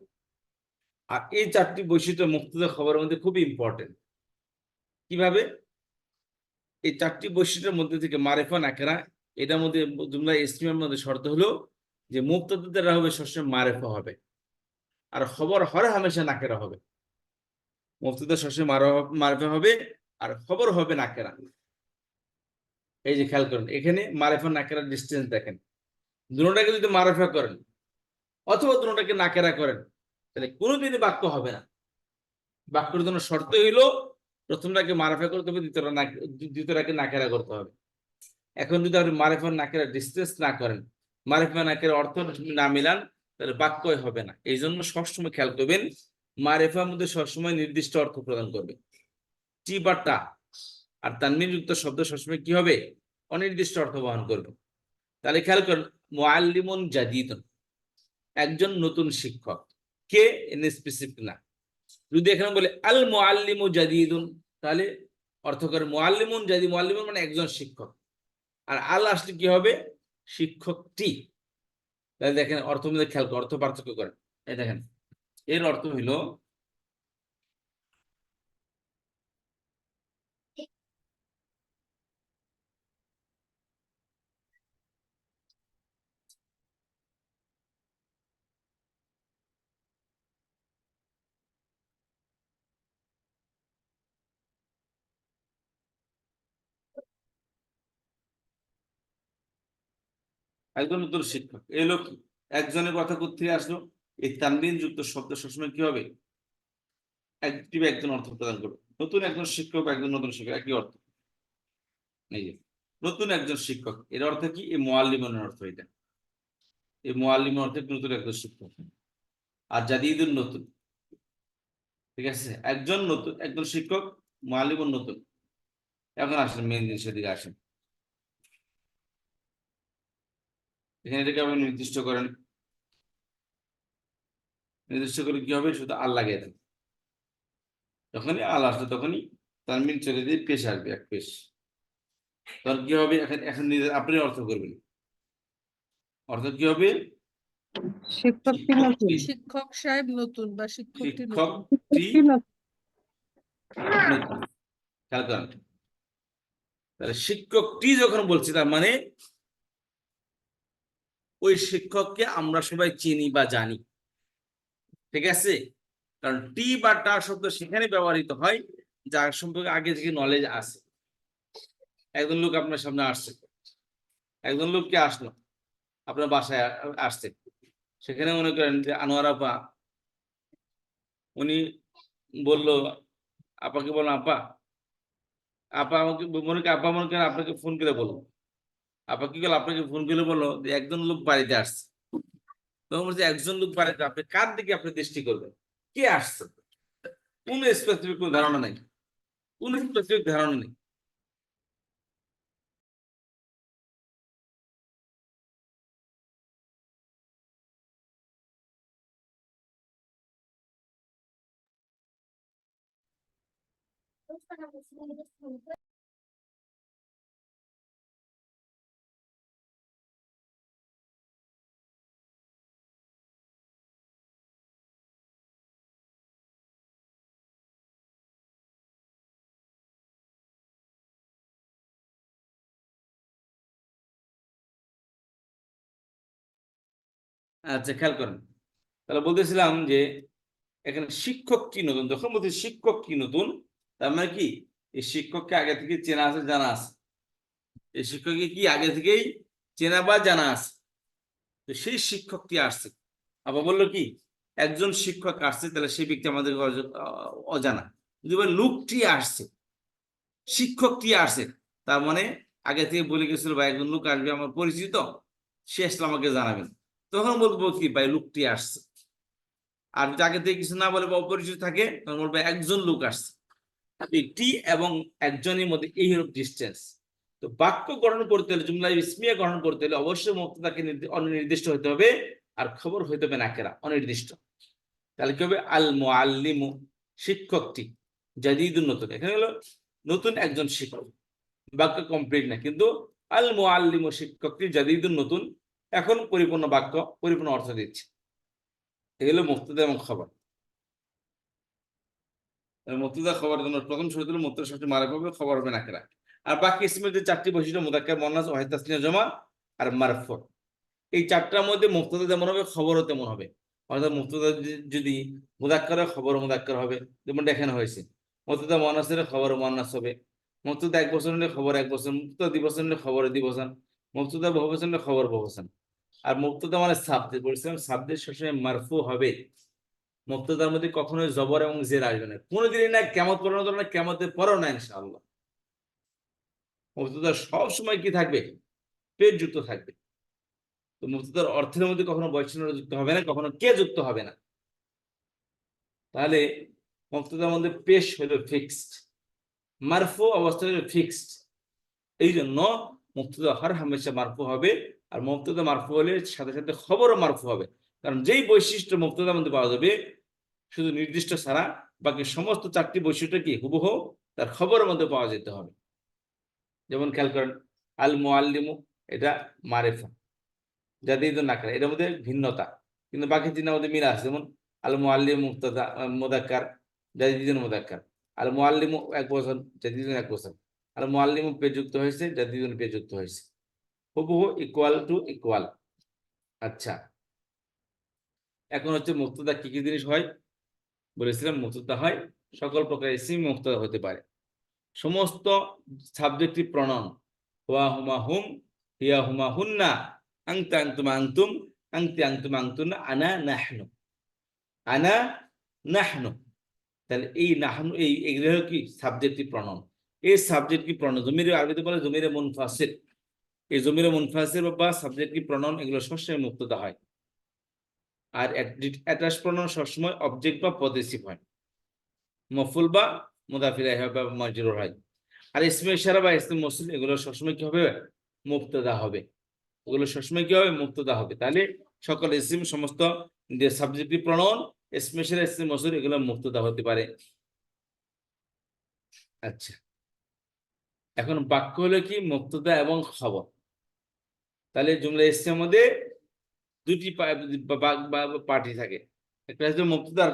আর এই চারটি বৈশিষ্ট্য মুবতাদা খবরের মধ্যে খুবই ইম্পর্টেন্ট। কিভাবে? এই চারটি বৈশিষ্ট্যের মধ্যে থেকে মারিফা নাকেরা, এটার মধ্যে জুমলা ইসমিয়ার মধ্যে শর্ত হলো যে মুবতাদা দ্বারা হবে সবসময় মারিফা হবে, আর খবর হর হামেশা নাকেরা হবে। মুবতাদা সবসময় মারিফা হবে, আর খবর হবে নাকেরা। এই যে খেয়াল করেন, এখানে মারিফা নাকেরার ডিস্টেন্স দেখেন, দুটোটাকে যদি মারিফা করেন অথবা দুটোটাকে নাকেরা করেন তাহলে কোনোদিনই বাক্য হবে না। বাক্যের জন্য শর্ত হইলো প্রথমটাকে মারিফা করতে হবে, দ্বিতীয়টাকে নাকেরা করতে হবে। এখন যদি আপনি মারিফা নাকেরা ডিস্টেন্স না করেন, মারিফা নাকের অর্থ না মিলান, তাহলে বাক্যই হবে না। এই জন্য সবসময় খেয়াল করবেন, মারিফার মধ্যে সবসময় নির্দিষ্ট অর্থ প্রদান করবে। টি বা টা আর তানবিন যুক্ত শব্দ সবসময় কি হবে? অনির্দিষ্ট অর্থ বহন করবে। তাহলে খেয়াল করেন, মুআল্লিমুন জাদীদুন, একজন নতুন শিক্ষক। কে? এন স্পেসিফিক না। যদি এখানে বলে আল মুআল্লিমু জাদীদুন, তাহলে অর্থ করে মুআল্লিমুন জাদীদ, মুআল্লিমুন মানে একজন শিক্ষক, আর আল আসলে কি হবে? শিক্ষকটি। তাহলে দেখেন অর্থ মধ্যে খেয়াল করে, অর্থ পার্থক্য করেন। এই দেখেন, এর অর্থ হইল একজন নতুন শিক্ষক। এলো কি? একজনের কথা কোথেকে আসলো? এই তানবিন যুক্ত শব্দ সবসময় কি হবে? অ্যাডজেক্টিভ একজন অর্থ প্রদান করবে। নতুন একজন শিক্ষক, একজন নতুন শিক্ষক একই অর্থ। এই যে নতুন একজন শিক্ষক, এর অর্থ কি? এই মুআল্লিমের অর্থ এটা। এই মুআল্লিমের অর্থ নতুন একজন শিক্ষক। আর জাদীদুন নতুন, ঠিক আছে? একজন নতুন, একজন শিক্ষক, মুআল্লিমুন নতুন। এখন আসেন মেইন জিনিসের দিকে আসেন। এখানে এটাকে আপনি নির্দিষ্ট করেন, নির্দিষ্ট করে কি হবে? শুধু আল লাগিয়ে দেন। যখনই আল আসবে তখনই তানবিন চলে দিয়ে পেশ আসবে, এক পেশ। তখন কি হবে? এখন আপনি অর্থ করবেন। অর্থ কি হবে? শিক্ষকটি নতুন। শিক্ষক সাহেব নতুন বা শিক্ষকটি নতুন। শিক্ষকটি শিক্ষকটি নতুন। নতুন। খেয়াল করেন, তাহলে শিক্ষকটি যখন বলছি তার মানে ওই শিক্ষককে আমরা সবাই চিনি বা জানি, ঠিক আছে? কারণ টি বা টা শব্দ সেখানে ব্যবহৃত হয় যার সম্পর্কে আগে থেকে নলেজ আছে। একজন লোক আপনার সামনে আসছে, একজন লোককে আসলো আপনার বাসায় আসছে, সেখানে মনে করেন যে আনোয়ার আপা, উনি বললো আপাকে, বললো আপা, আপা আমাকে মনে করেন, আপা মনে করেন আপনাকে ফোন করে বললো, আপা কি করলো? আপনাকে ফোন করে বললো যে একজন লোক বাড়িতে আসছে। তখন বলছে একজন লোক বাড়িতে, আপনি কার দিকে আপনি দৃষ্টি করবেন? কে আসছে? কোন স্পেসিফিক কোনো ধারণা নেই, কোন স্পেসিফিক ধারণা নেই। আচ্ছা খেয়াল করেন, তাহলে বলতেছিলাম যে এখানে শিক্ষক কি নতুন, যখন বলছি শিক্ষক কি নতুন, তার মানে কি এই শিক্ষককে আগে থেকে চেনা আছে, জানা আছে। এই শিক্ষককে কি আগে থেকেই চেনা বা জানা আছে। তো সেই শিক্ষকটি আসছে, আবার বললো কি একজন শিক্ষক আসছে, তাহলে সেই ব্যক্তি আমাদের অজানা। যদি বলে লোকটি আসছে, শিক্ষকটি আসছে, তার মানে আগে থেকে বলে গেছিল ভাই একজন লোক আসবে আমার পরিচিত, সে আসলে আমাকে জানাবেন। তখন বলবো কি ভাই লোকটি আসছে। আর যদি আগে থেকে কিছু না বলে বা অপরিচিত থাকে তখন বলবো একজন লোক আসছে। একটি এবং একজনের মধ্যে এই হলো ডিস্টেন্স। তো বাক্য গঠন করতে হলে, জুমলা ইসমিয়া গঠন করতে হলে অবশ্যই মুবতাদাকে অনির্দিষ্ট হতে হবে, আর খবর হইতে হবে নাকেরা, অনির্দিষ্ট। তাহলে কি হবে? আল মুআল্লিমু, শিক্ষকটি, জাদীদুন নতুন। এখানে হলো নতুন একজন শিক্ষক, বাক্য কমপ্লিট না, কিন্তু আল মুআল্লিমু শিক্ষকটি, জাদীদুন নতুন, এখন পরিপূর্ণ বাক্য, পরিপূর্ণ অর্থ দিচ্ছে। এগুলো মুবতাদা এবং খবর। মুবতাদা খবরের জন্য প্রথম শর্ত হলো মুবতাদা শব্দটি মারফুউ হবে, খবর হবে নাকেরা। আর বাকি ইসমের যে চারটি বৈশিষ্ট্য, মুযাক্কার, মুআন্নাস, ওয়াহিদ, তাসনিয়া, জমা আর মারফু, এই চারটার মধ্যে মুবতাদা যেমন হবে খবরও তেমন হবে। অর্থাৎ মুবতাদা যদি মুযাক্কার হয় খবর মুযাক্কার হবে, যেমন এখানে হয়েছে। মুবতাদা মুআন্নাসের খবর মুআন্নাস হবে, মুবতাদা এক বছর হলে খবর এক বছর, মুবতাদা 2 বছর হলে খবর 2 বছর, মুবতাদা বহু বছর হলে খবর বহু বছর। আর মুবতাদা মানে সাবজেক্ট, বলছিলাম সাবজেক্ট সবসময় মারফু হবে। মুবতাদার মধ্যে কখনোই জবর এবং জের আসবে না, কোনোদিনই না, কিয়ামত পর্যন্ত না, কিয়ামতের পরেও না ইনশাআল্লাহ। মুবতাদা সব সময় কি থাকবে? পেট যুক্ত থাকবে। তো মুবতাদার অর্থের মধ্যে কখনো বৈষম্য যুক্ত হবে না, কখনো কে যুক্ত হবে না। তাহলে মুবতাদার মধ্যে পেশ হলো ফিক্সড, মারফু অবস্থা হলো ফিক্সড। এই জন্য মুবতাদা হর হামেশা মারফু হবে। আর মুবতাদা মারফু হলে সাথে সাথে খবরও মারফু হবে, কারণ যেই বৈশিষ্ট্য মুবতাদার মধ্যে পাওয়া যাবে শুধু নির্দিষ্ট ছাড়া বাকি সমস্ত 4টি বৈশিষ্ট্য কি হুবহু তার খবরের মধ্যে পাওয়া যেতে হবে। যেমন খেয়াল করেন, আল মুআল্লিমু, এটা মারিফা, জাদিদুন নাকরা, এর মধ্যে ভিন্নতা, কিন্তু বাকি 3টার মধ্যে মিল আছে। যেমন আল মুআল্লিম মুবতাদা মুযাক্কার, জাদিদুন মুযাক্কার। আল মুআল্লিমু 1 বছর, জাদিদুন 1 বছর। আল মুআল্লিমু পেশ যুক্ত হয়েছে, জাদিদুন পেশ যুক্ত হয়েছে, হুবহু ইকুয়াল টু ইকুয়াল। আচ্ছা, এখন হচ্ছে মুবতাদা কি কি জিনিস হয় বলেছিলাম। মুবতাদা হয় সকল প্রকার ইসম মুবতাদা হতে পারে, সমস্ত সাবজেক্টিভ প্রনাউন, হুয়া হুমা হুম, হিয়া হুমা হুন্না, আনতা আনতুমা আনতুম, আনতি আনতুমা আনতুনা, আনা নাহনু, আনা নাহনু। তাহলে এই নাহনু, এগুলো হলো কি সাবজেক্টিভ প্রনাউন। এই সাবজেক্টিভ প্রনাউন জমিরে আরবিতে বলে জমিরে মুনফাসিল। এই জমিরে মুনফাসিল বা সাবজেক্টিভ প্রনাউন এগুলো সবসময় মুবতাদা হয়। আর অ্যাটাচ প্রনাউন সবসময় অবজেক্ট বা পজেসিভ হয়, মফুল বা মুদাফ ইলাইহি বা মাজরুর হয়। আর ইসমে ইশারা বা ইসমে মৌসুল এগুলো সবসময় কি হবে? মুবতাদা হবে। ওগুলো সবসময় কি হবে? মুবতাদা হবে। তাহলে সকল ইসম, সমস্ত সাবজেক্টিভ প্রনাউন, ইসমে ইশারা, ইসমে মৌসুল এগুলো মুবতাদা হতে পারে। আচ্ছা, এখন বাক্য হলো কি মুবতাদা এবং খবর। তাহলে জুমলা ইসমের মধ্যে 2টি পার্টি থাকে, একটা হচ্ছে মুবতাদা।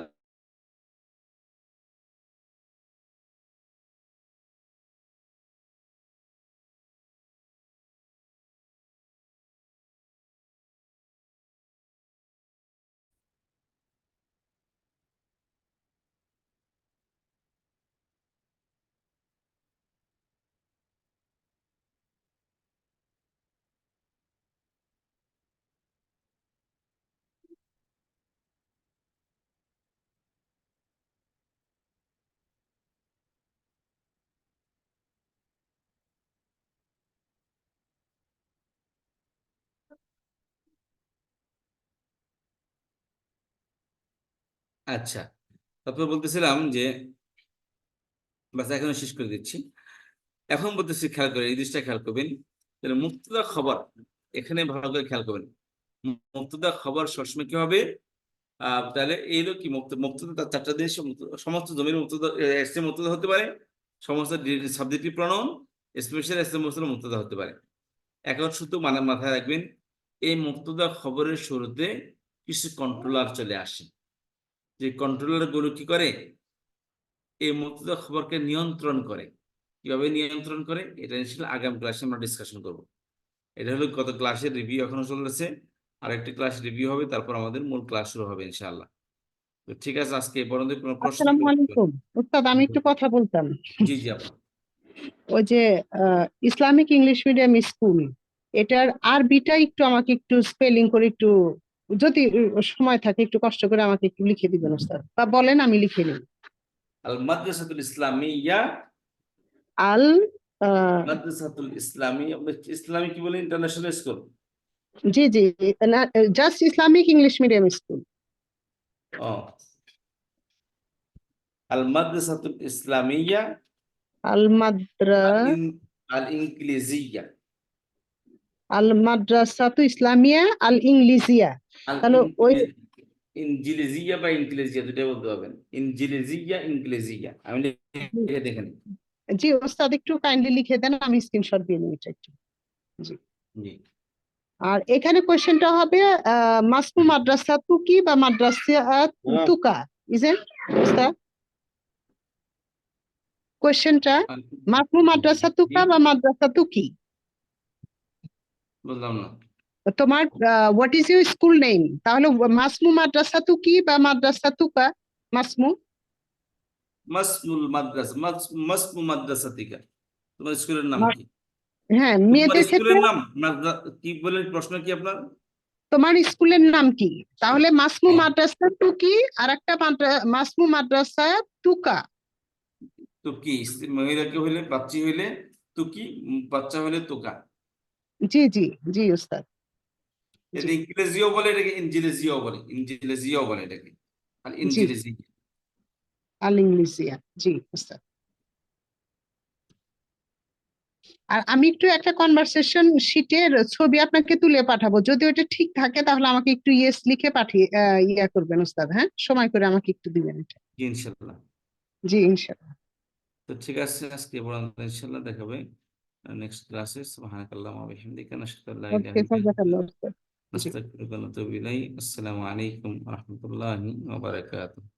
আচ্ছা, তারপর বলতেছিলাম যে বাস এখন শেষ করে দিচ্ছি। এখন বলতেছি, খেয়াল করে এই জিনিসটা খেয়াল করবেন, তাহলে মুবতাদা খবর এখানে ভালো করে খেয়াল করবেন। মুবতাদা খবর সবসময় কি হবে? তাহলে এই হলো কি মুবতাদা তার 4টা জিনিস, সমস্ত জমির মুবতাদা ইসম মুবতাদা হতে পারে, সমস্ত সাবজেক্টিভ প্রনাউন, স্পেশাল ইসম মৌসুল মুবতাদা হতে পারে। এখন শুধু মাথায় রাখবেন, এই মুবতাদা খবরের শুরুতে কিছু কন্ট্রোলার চলে আসে। যে কন্ট্রোলার গুলো কি করে? এই মুবতাদা খবরকে নিয়ন্ত্রণ করে। কিভাবে নিয়ন্ত্রণ করে এটা ইনশাআল্লাহ আগামী ক্লাসে আমরা ডিসকাশন করব। এটা হলো গত ক্লাসের রিভিউ এখনো চলতেছে, আরেকটি ক্লাস রিভিউ হবে, তারপর আমাদের মূল ক্লাস শুরু হবে ইনশাআল্লাহ। তো ঠিক আছে, আজকে এই পর্যন্ত। কোনো প্রশ্ন? আসসালামু আলাইকুম উস্তাদ, আমি একটু কথা বলতাম। জি জি আপা। ওই যে ইসলামিক ইংলিশ মিডিয়াম স্কুল, এটার আরবিটা একটু আমাকে একটু স্পেলিং করে একটু, যদি সময় থাকে একটু কষ্ট করে আমাকে একটু লিখে দিবেন উস্তাদ, বা বলেন আমি লিখে নিই। আল মাদ্রাসাতুল ইসলামিয়া, আল মাদ্রাসাতুল ইসলামিয়া, ইসলামী কি বলে? International school. জি জি, just Islamic English medium school. ও, আল মাদ্রাসাতুল ইসলামিয়া আল মাদ্রা আল ইংলিজিয়া, আল মাদ্রাসাতু ইসলামিয়া আল ইংলিজিয়া। আল তাহলে ওই ইনজিলিজিয়া বা ইংলিজিয়া দুটাই বলতে পারবেন। ইনজিলিজিয়া, ইংলিজিয়া। আমি লিখে দেখেন। জি ওস্তাদ, একটু কাইন্ডলি লিখে দেন, আমি স্ক্রিনশট দিয়ে নিই এটা একটু। জি। জি, আর এখানে কোশ্চেনটা হবে মাসমু মাদ্রাসা তুকি বা মাদ্রাসা তুকা, ইজেন্ট উস্তাদ? কোশ্চেনটা মাসমু মাদ্রাসা তুকা বা মাদ্রাসা তুকি। বললাম না। তোমার what is your school name, তাহলে মাসমু মাদ্রাসা তুকি বা মাদ্রাসা তুকা? মাসমু মাসমুল মাদ্রাসা, মাসমু মাদ্রাসাতিকা। তোমার স্কুলের নাম কি? হ্যাঁ, তোমার মেয়েদের ক্ষেত্রে স্কুলের নাম কি বলে, প্রশ্ন কি আপনার? তোমার স্কুলের নাম কি? তাহলে মাসমু হ্যাঁ। মাদ্রাসা টুকি, আর একটা মাসমু মাদ্রাসা তুকা। তুকি, মহিলাকে হইলে বাচ্চি হইলে তুকি, বাচ্চা হইলে তুকা। জি জি জি উস্তাদ। এটা ইংরেজিও বলে, এটাকে ইনজিলেজিও বলে, ইনজিলেজিও বলে এটাকে, আর জি ইনজিলেজি। আল ইংলিশিয়া, জি উস্তাদ। আর আমি একটু একটা কনভারসেশন শিটের ছবি আপনাকে তুলে পাঠাবো, যদি ওটা ঠিক থাকে তাহলে আমাকে একটু ইয়েস লিখে পাঠিয়ে ইয়া করবেন উস্তাদ, হ্যাঁ সময় করে আমাকে একটু দিবেন এটা। ইনশাল্লাহ। জি ইনশাআল্লাহ। তো ঠিক আছে, আজকে পর্যন্ত ইনশাল্লাহ দেখাবে নেক্সট ক্লাসে। সুবহানাকাল্লাহু ওয়া বিহামদিকা, নাশহাদু আল্লা ইলাহা ওকে, ইল্লা আনতা, জাযাকাল্লাহ উস্তাদ। জি। নাস্তাগফিরুকা ওয়া নাতুবু ইলাইক। আসসালামু আলাইকুম ওয়া রাহমাতুল্লাহি ওয়া বারাকাতুহু।